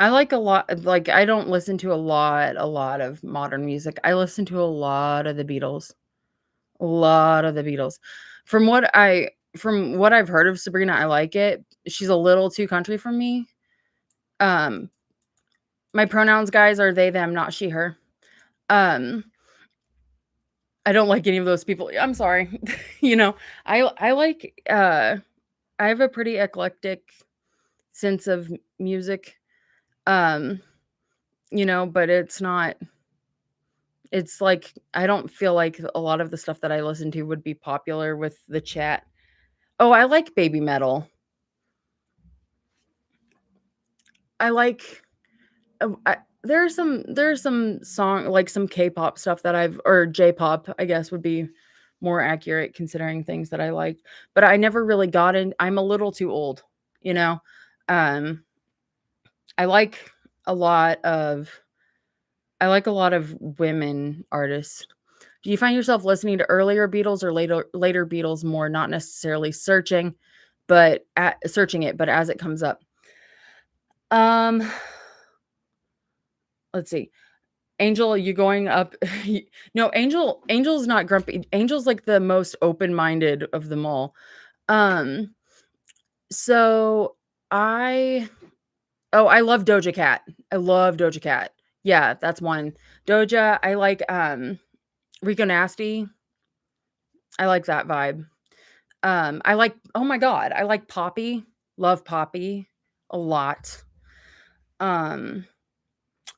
I like a lot, like, I don't listen to a lot of modern music. I listen to a lot of the Beatles. A lot of the Beatles. From what I've heard of Sabrina, I like it. She's a little too country for me. Um, my pronouns, guys, are they, them, not she, her. Um, I don't like any of those people. I'm sorry. You know, I like, I have a pretty eclectic sense of music, um, but it's like, I don't feel like a lot of the stuff that I listen to would be popular with the chat. Oh, I like baby metal. I like, there's some song like some K-pop stuff that or J-pop, I guess would be more accurate considering things that I like. But I never really got in. I'm a little too old, you know. Um, I like a lot of I like a lot of women artists. Do you find yourself listening to earlier Beatles or later Beatles more, not necessarily searching it, but as it comes up? Um, let's see. Angel, you going up? No, Angel's not grumpy. Angel's like the most open-minded of them all. Um, so I I love Doja Cat. I love Doja Cat. Yeah, that's one. Doja, I like Rico Nasty. I like that vibe. I like, oh my god, I like Poppy. Love Poppy a lot. Um,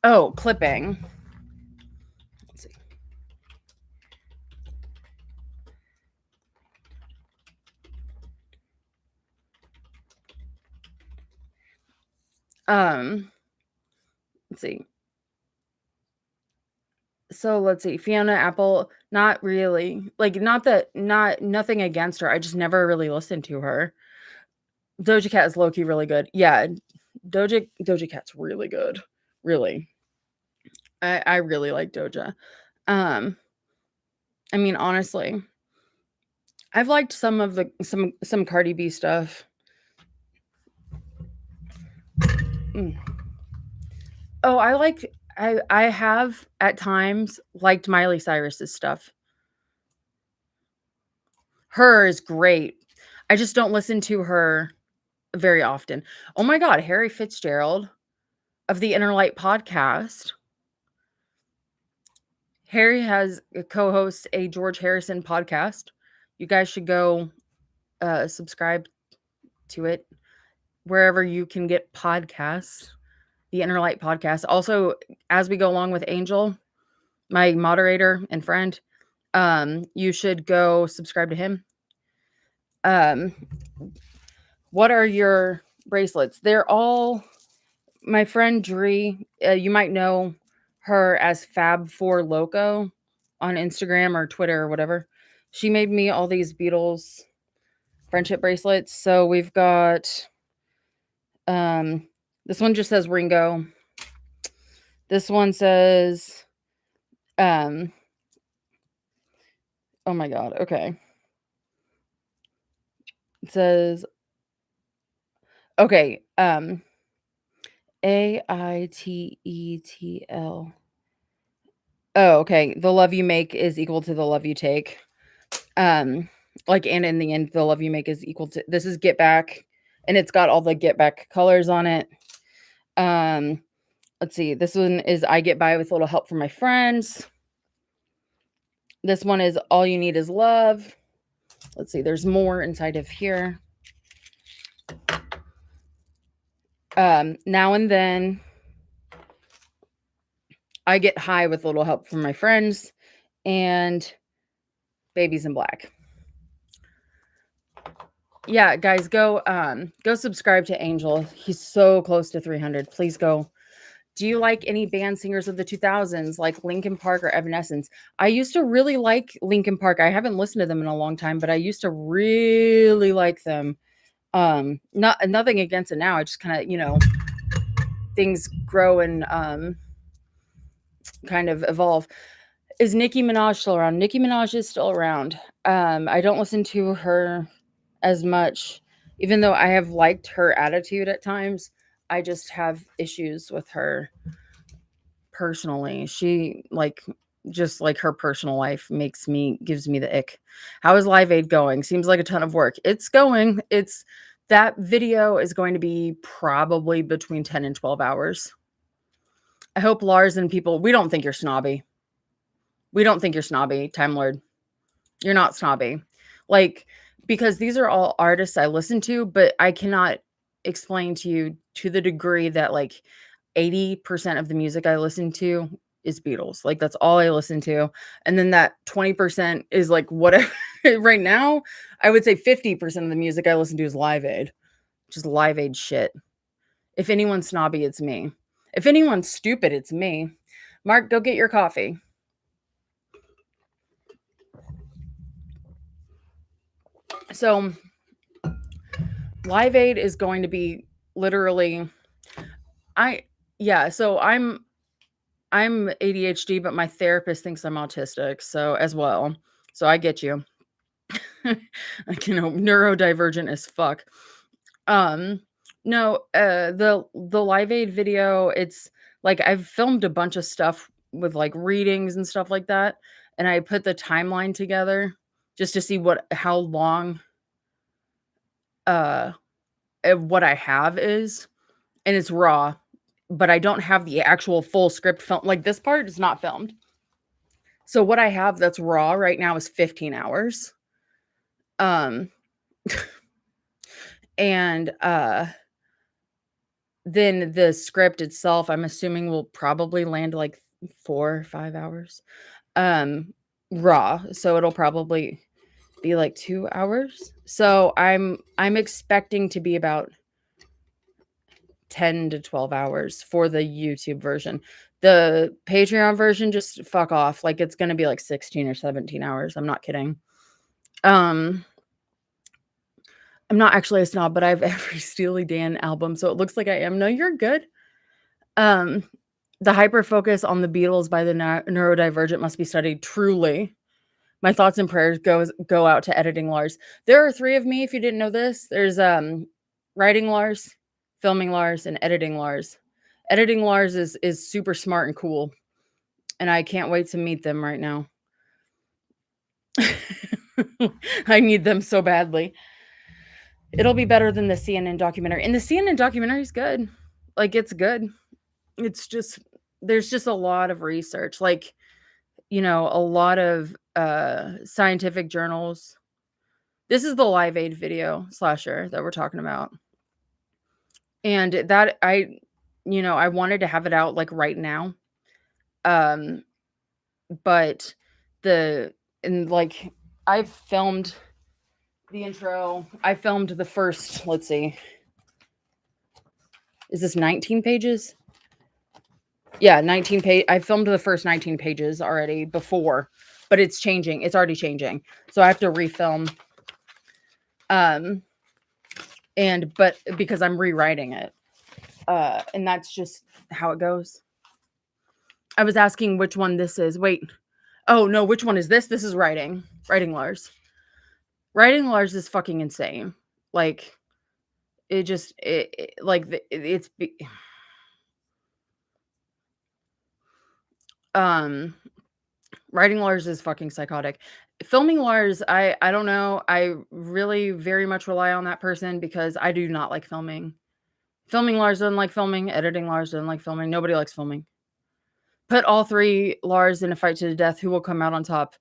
oh, clipping. Let's see. Um, let's see. So let's see. Fiona Apple, not really. Like, nothing against her. I just never really listened to her. Doja Cat is low key really good. Yeah, Doja Cat's really good. Really. I really like Doja. Um, I mean, honestly, I've liked some of the some Cardi B stuff. Mm. Oh, I have at times liked Miley Cyrus's stuff. Her is great. I just don't listen to her very often. Oh my god, Harry Fitzgerald of the Inner Light podcast. Harry has co-hosts a George Harrison podcast. You guys should go subscribe to it wherever you can get podcasts. The Inner Light podcast. Also, as we go along with Angel, my moderator and friend, you should go subscribe to him. What are your bracelets? They're all my friend Dree. You might know her as Fab4 Loco on Instagram or Twitter or whatever. She made me all these Beatles friendship bracelets. So we've got this one just says Ringo. This one says oh my god, okay. It says okay, AITETL. Oh, okay. The love you make is equal to the love you take. Like, and in the end, the love you make is equal to, this is Get Back, and it's got all the Get Back colors on it. Let's see. This one is I Get By with a Little Help from My Friends. This one is All You Need Is Love. Let's see. There's more inside of here. Now and Then. I Get High with a Little Help from My Friends. And Babies in Black. Yeah, guys, go subscribe to Angel. He's so close to 300. Please go. Do you like any band singers of the 2000s like Linkin Park or Evanescence? I used to really like Linkin Park. I haven't listened to them in a long time, but I used to really like them. Nothing against it now. I just kind of, things grow and kind of evolve. Is Nicki Minaj still around? Nicki Minaj is still around. I don't listen to her as much, even though I have liked her attitude at times. I just have issues with her personally. She just like her personal life gives me the ick. How is Live Aid going? Seems like a ton of work. It's going. That video is going to be probably between 10 and 12 hours. I hope Lars and people, we don't think you're snobby. We don't think you're snobby, Time Lord. You're not snobby. Like, because these are all artists I listen to, but I cannot explain to you to the degree that like 80% of the music I listen to is Beatles. Like that's all I listen to. And then that 20% is like whatever. Right now, I would say 50% of the music I listen to is Live Aid, just Live Aid shit. If anyone's snobby, it's me. If anyone's stupid, it's me. Mark, go get your coffee. So, Live Aid is going to be literally I yeah, so I'm ADHD, but my therapist thinks I'm autistic, so as well. So I get you. Like, neurodivergent as fuck. Um, no, the Live Aid video, it's like I've filmed a bunch of stuff with like readings and stuff like that, and I put the timeline together just to see how long uh what I have is, and it's raw, but I don't have the actual full script film. Like this part is not filmed. So what I have that's raw right now is 15 hours. Um and then the script itself, I'm assuming will probably land like 4 or 5 hours. Um raw, so it'll probably be like 2 hours. So I'm expecting to be about 10 to 12 hours for the YouTube version. The Patreon version, just fuck off. Like it's going to be like 16 or 17 hours. I'm not kidding. Um I'm not actually a snob, but I have every Steely Dan album, so it looks like I am. No, you're good. Um the hyper focus on the Beatles by the neurodivergent must be studied truly. My thoughts and prayers go out to editing Lars. There are 3 of me if you didn't know this. There's writing Lars, filming Lars, and editing Lars. Editing Lars is super smart and cool, and I can't wait to meet them right now. I need them so badly. It'll be better than the CNN documentary. And the CNN documentary is good. Like it's good. It's just there's just a lot of research. Like, a lot of scientific journals. This is the Live Aid video slasher that we're talking about. And that I wanted to have it out like right now. Um but like I've filmed the intro. I filmed the first, let's see. Is this 19 pages? Yeah, 19 page. I filmed the first 19 pages already before, but it's changing. It's already changing. So I have to refilm. But because I'm rewriting it. And that's just how it goes. I was asking which one this is. Wait. Oh, no, which one is this? This is writing. Writing Lars. Writing Lars is fucking insane. Like writing Lars is fucking psychotic. Filming Lars, I don't know. I really very much rely on that person because I do not like filming. Filming Lars doesn't like filming. Editing Lars doesn't like filming. Nobody likes filming. Put all 3 Lars in a fight to the death. Who will come out on top?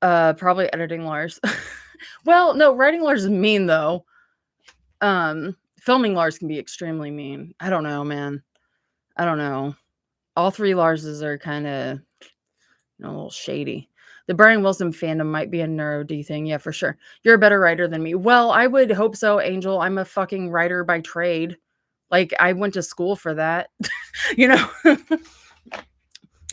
Probably editing Lars. Well, no, writing Lars is mean though. Filming Lars can be extremely mean. I don't know, man. I don't know. All 3 Larses are kind of a little shady. The Brian Wilson fandom might be a neuro D thing. Yeah, for sure. You're a better writer than me. Well, I would hope so, Angel. I'm a fucking writer by trade. Like, I went to school for that.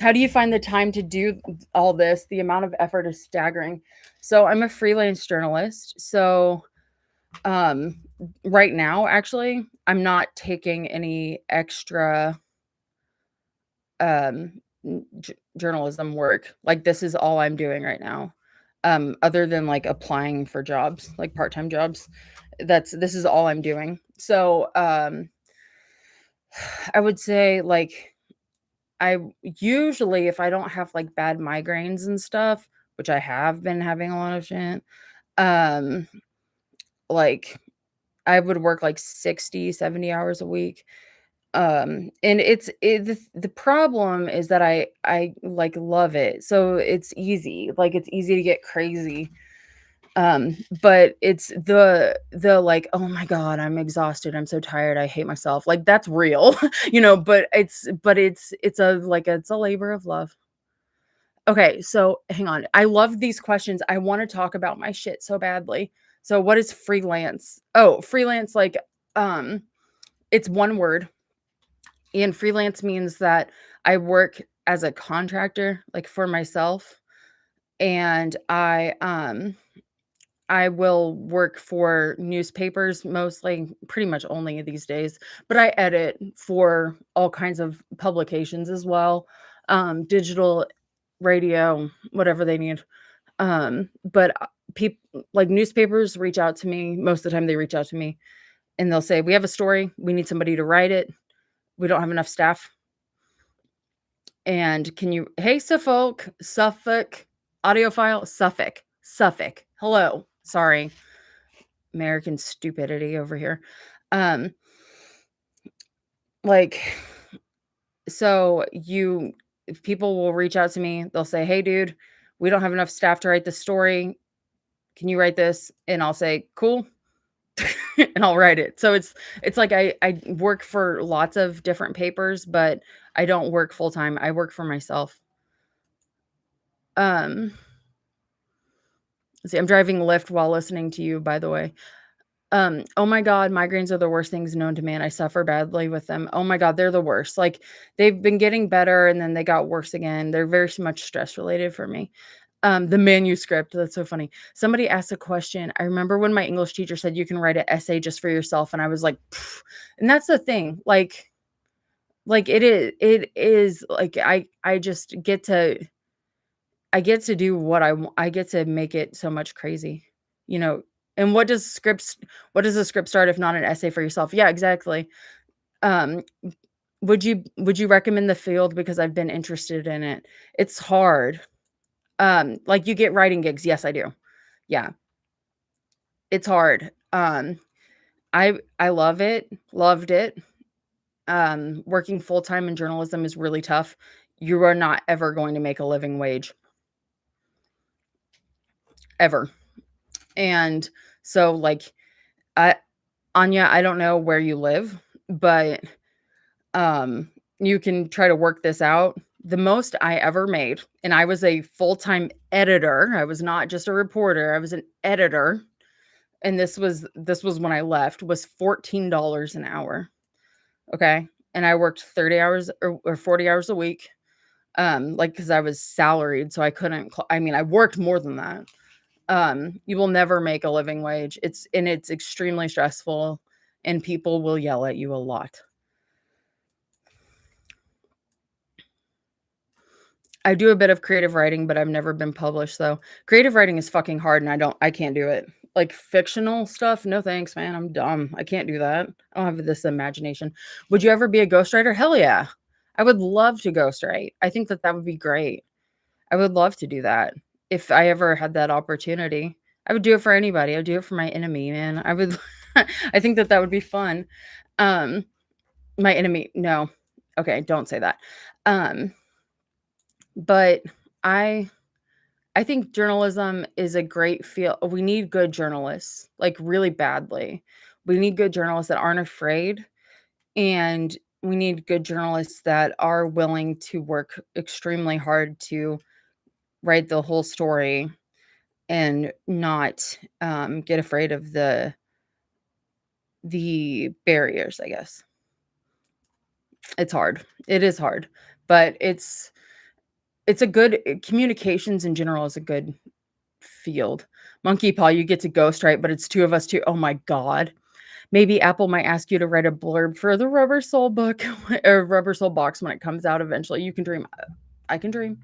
How do you find the time to do all this? The amount of effort is staggering. So I'm a freelance journalist. So right now, actually, I'm not taking any extra journalism work. Like this is all I'm doing right now. Other than like applying for jobs, like part-time jobs. This is all I'm doing. So I would say like I usually, if I don't have like bad migraines and stuff, which I have been having a lot of shit, like I would work like 60, 70 hours a week. And the problem is that I like love it. So it's easy. Like it's easy to get crazy. But it's the like, oh my God, I'm exhausted. I'm so tired. I hate myself. Like that's real, but it's a like it's a labor of love. Okay, so hang on. I love these questions. I want to talk about my shit so badly. So what is freelance? Oh, freelance like um it's one word. And freelance means that I work as a contractor, like for myself, and I will work for newspapers mostly, pretty much only these days, but I edit for all kinds of publications as well, digital, radio, whatever they need. But people like newspapers reach out to me. Most of the time, they reach out to me and they'll say, "We have a story. We need somebody to write it. We don't have enough staff. And can you, hey, Suffolk, audiophile, Suffolk. Hello. Sorry, American stupidity over here. Um, like, so you, if people will reach out to me, they'll say, hey, dude, we don't have enough staff to write this story. Can you write this? And I'll say, cool. And I'll write it. So it's like I work for lots of different papers, but I don't work full time. I work for myself. Um, See, I'm driving Lyft while listening to you, by the way. Oh my God, migraines are the worst things known to man. I suffer badly with them. Oh my God, they're the worst. Like they've been getting better and then they got worse again. They're very much stress related for me. The manuscript, that's so funny. Somebody asked a question. I remember when my English teacher said you can write an essay just for yourself, and I was like, "Pff." And that's the thing. Like it is like I just get to I get to do I get to make it so much crazy, you know. And what does a script start if not an essay for yourself? Yeah, exactly. Um, would you recommend the field because I've been interested in it? It's hard. Like you get writing gigs. Yes, I do. Yeah, it's hard. I love it. Loved it. Working full time in journalism is really tough. You are not ever going to make a living wage ever. And so like I Anya, I don't know where you live, but um you can try to work this out. The most I ever made, and I was a full-time editor. I was not just a reporter. I was an editor, and this was when I left was $14 an hour. Okay? And I worked 30 hours or 40 hours a week. Like cuz I was salaried, so I couldn't I mean, I worked more than that. You will never make a living wage. It's extremely stressful and people will yell at you a lot. I do a bit of creative writing, but I've never been published though. Creative writing is fucking hard and I can't do it. Like fictional stuff, no thanks, man. I'm dumb. I can't do that. I don't have this imagination. Would you ever be a ghostwriter? Hell yeah. I would love to ghostwrite. I think that would be great. I would love to do that if I ever had that opportunity. I would do it for anybody. I'd do it for my enemy, man. I would I think that would be fun. Um my enemy, no. Okay, don't say that. Um but I I think journalism is a great field. We need good journalists, like really badly. We need good journalists that aren't afraid, and we need good journalists that are willing to work extremely hard to write the whole story and not get afraid of the barriers, I guess. It's hard. It is hard, but it's a good communications in general is a good field. Monkey Paw, you get to ghostwrite, but it's two of us too. Oh my God. Maybe Apple might ask you to write a blurb for the Rubber Soul book or Rubber Soul box when it comes out eventually. You can dream. I can dream.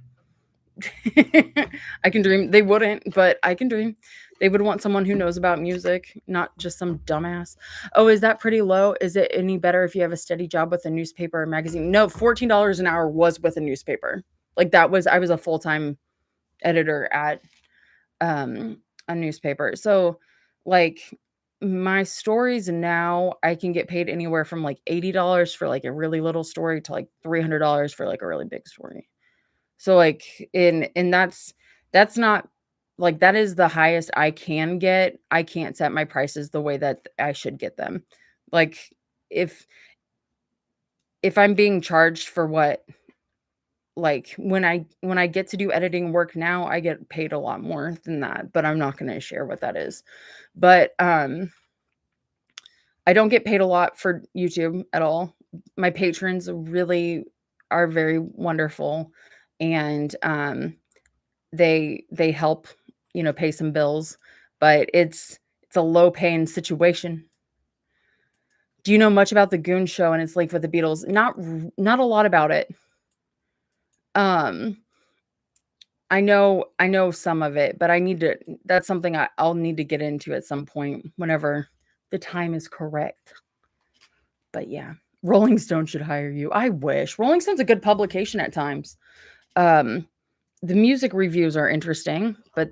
I can dream. They wouldn't, but I can dream. They would want someone who knows about music, not just some dumbass. Oh, is that pretty low? Is it any better if you have a steady job with a newspaper or magazine? No, $14 an hour was with a newspaper. Like I was a full-time editor at a newspaper. So like my stories now, I can get paid anywhere from, like, $80 for, like, a really little story to, like, $300 for, like, a really big story. So, like, and that's not like, that is the highest I can get. I can't set my prices the way that I should get them. Like, if if I'm being charged for what like, when I get to do editing work now, I get paid a lot more than that, but I'm not gonna share what that is. But, I don't get paid a lot for YouTube at all. My patrons really are very wonderful, and, they help, pay some bills, but it's a low paying situation. Do you know much about the Goon Show and its link with the Beatles? Not a lot about it. Um, I know some of it, but I need to that's something I'll need to get into at some point whenever the time is correct. But yeah, Rolling Stone should hire you. I wish. Rolling Stone's a good publication at times. Um, the music reviews are interesting, but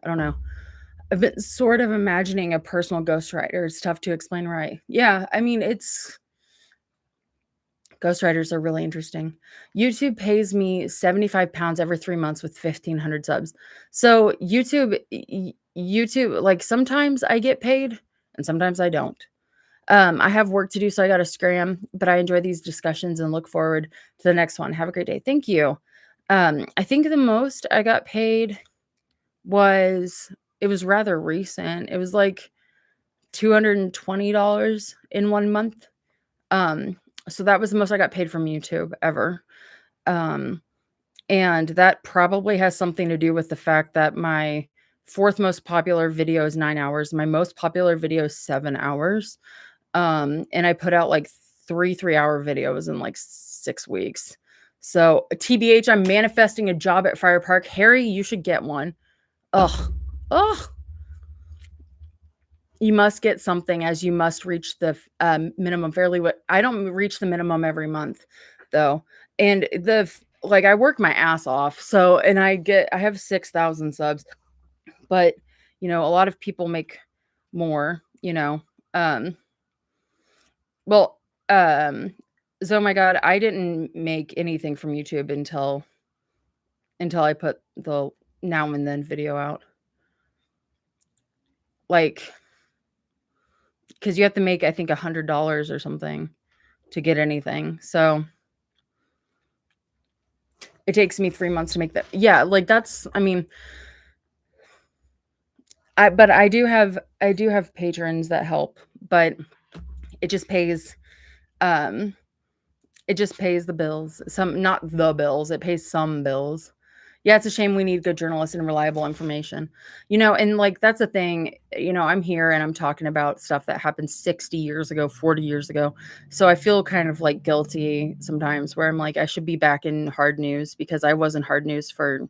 I don't know. I've been sort of imagining a personal ghostwriter. It's tough to explain right. Yeah, I mean, it's ghostwriters are really interesting. YouTube pays me 75 pounds every 3 months with 1,500 subs. So YouTube, like, sometimes I get paid and sometimes I don't. I have work to do, so I gotta scram, but I enjoy these discussions and look forward to the next one. Have a great day. Thank you. I think the most I got paid was it was rather recent. It was like $220 in 1 month. Um, so that was the most I got paid from YouTube ever. Um, and that probably has something to do with the fact that my 4th most popular video is 9 hours. My most popular video is 7 hours. And I put out, like, 3 3-hour videos in, like, 6 weeks. So, TBH, I'm manifesting a job at Fire Park. Harry, you should get one. Ugh. Ugh. You must get something as you must reach the minimum fairly what I don't reach the minimum every month, though, and like, I work my ass off, so and I have 6,000 subs, but, a lot of people make more. Um, well, um, so, oh my god, I didn't make anything from YouTube until I put the now and then video out. Like, because you have to make, I think, $100 or something to get anything. So it takes me 3 months to make that. Yeah, like that's I mean, but I do have patrons that help, but it just pays um it just pays the bills. Some not the bills, it pays some bills. Yeah, it's a shame we need good journalists and reliable information. And like that's the thing, I'm here and I'm talking about stuff that happened 60 years ago, 40 years ago. So I feel kind of like guilty sometimes where I'm like, I should be back in hard news because I was in hard news for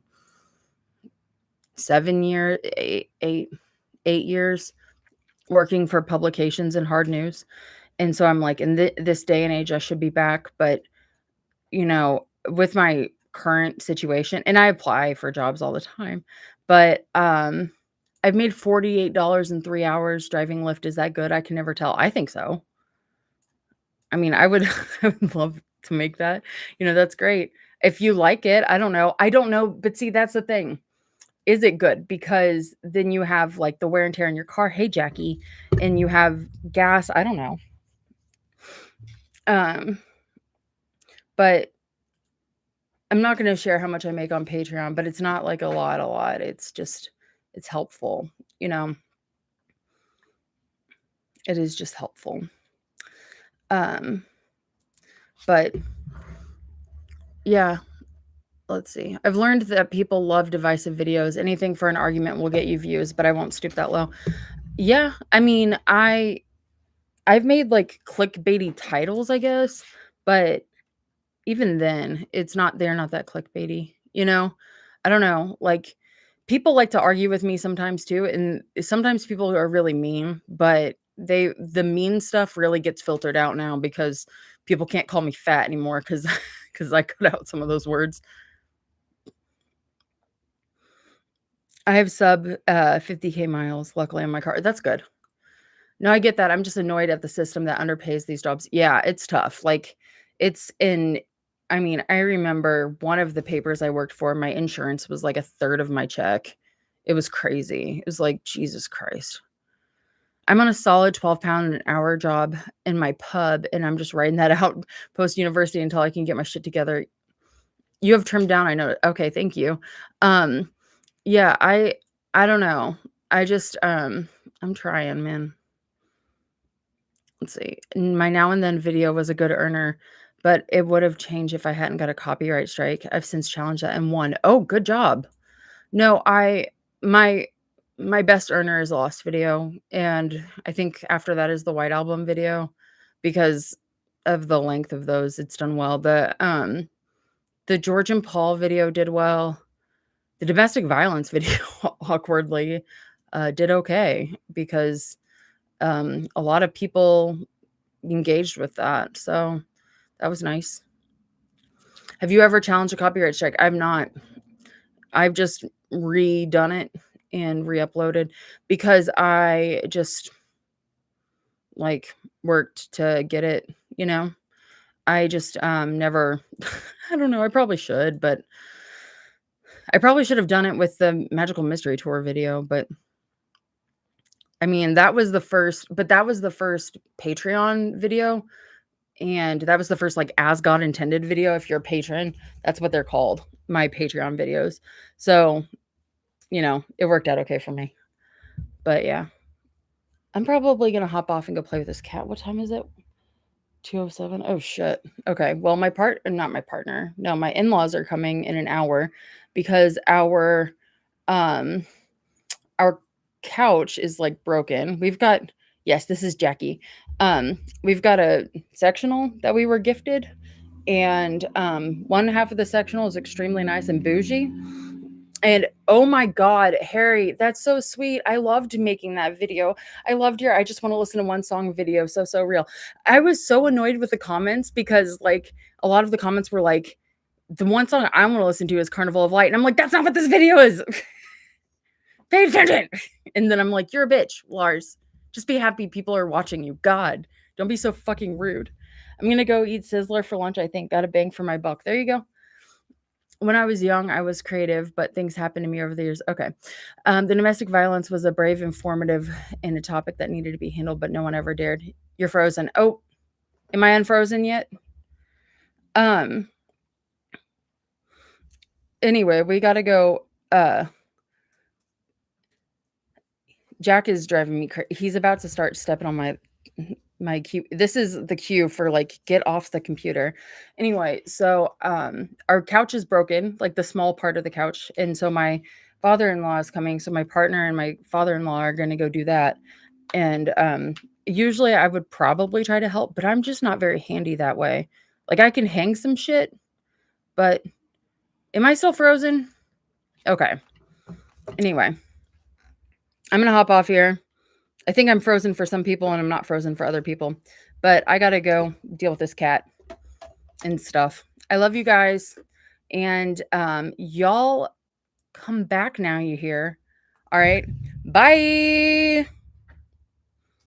7 years, 8 years working for publications in hard news. And so I'm like, in this day and age, I should be back. But with my current situation and I apply for jobs all the time, but, I've made $48 in 3 hours driving Lyft. Is that good? I can never tell. I think so. I mean, I would I would love to make that. That's great. If you like it, I don't know. I don't know, but see, that's the thing. Is it good? Because then you have, like, the wear and tear in your car. Hey, Jackie. And you have gas. I don't know. Um, but I'm not gonna share how much I make on Patreon, but it's not like a lot. It's just it's helpful, you know? It is just helpful. Um, but yeah, let's see. I've learned that people love divisive videos. Anything for an argument will get you views, but I won't stoop that low. Yeah, I mean, I've made like clickbaity titles, I guess, but even then, they're not that clickbaity, you know? I don't know, like, people like to argue with me sometimes too, and sometimes people are really mean, but the mean stuff really gets filtered out now because people can't call me fat anymore because because I cut out some of those words. I have sub, 50K miles, luckily, on my car. That's good. No, I get that. I'm just annoyed at the system that underpays these jobs. Yeah, it's tough. Like, it's in I mean, I remember one of the papers I worked for, my insurance was like a third of my check. It was crazy. It was like, Jesus Christ. I'm on a solid 12 pound an hour job in my pub, and I'm just writing that out post-university until I can get my shit together. You have trimmed down, I know. Okay, thank you. Um, yeah, I don't know. I just, I'm trying, man. Let's see. My Now and Then video was a good earner, but it would have changed if I hadn't got a copyright strike. I've since challenged that and won. Oh, good job. No, my my best earner is Lost video, and I think after that is the White Album video because of the length of those. It's done well. The George and Paul video did well. The domestic violence video awkwardly did okay because a lot of people engaged with that. So that was nice. Have you ever challenged a copyright strike? I've not. I've just redone it and re-uploaded because I just like worked to get it, you know. I just never I don't know, I probably should, but I probably should have done it with the Magical Mystery Tour video, but I mean, that was the first Patreon video. And that was the first, like, as God intended video. If you're a patron, that's what they're called, my Patreon videos. So, it worked out okay for me. But yeah, I'm probably gonna hop off and go play with this cat. What time is it? 2:07. Oh shit. Okay. Well, not my partner. No, my in-laws are coming in an hour because um our couch is like broken. Yes, this is Jackie. We've got a sectional that we were gifted, and one half of the sectional is extremely nice and bougie. And oh my God, Harry, that's so sweet. I loved making that video. I loved your I just want to listen to one song video. So, so real. I was so annoyed with the comments because, like, a lot of the comments were like, the one song I want to listen to is Carnival of Light. And I'm like, that's not what this video is. Pay attention. And then I'm like, you're a bitch, Lars. Just be happy people are watching you. God, don't be so fucking rude. I'm going to go eat Sizzler for lunch, I think. Got a bang for my buck. There you go. When I was young, I was creative, but things happened to me over the years. Okay. The domestic violence was a brave, informative, and a topic that needed to be handled, but no one ever dared. You're frozen. Oh, am I unfrozen yet? Anyway, we gotta go. Jack is driving me crazy. He's about to start stepping on my cue. This is the cue for, like, get off the computer. Anyway, so our couch is broken, like the small part of the couch. And so my father-in-law is coming. So my partner and my father-in-law are gonna go do that. And usually I would probably try to help, but I'm just not very handy that way. Like, I can hang some shit, but am I still frozen? Okay. Anyway, I'm gonna hop off here. I think I'm frozen for some people and I'm not frozen for other people. But I gotta go deal with this cat and stuff. I love you guys. And y'all come back now, you hear. All right. Bye.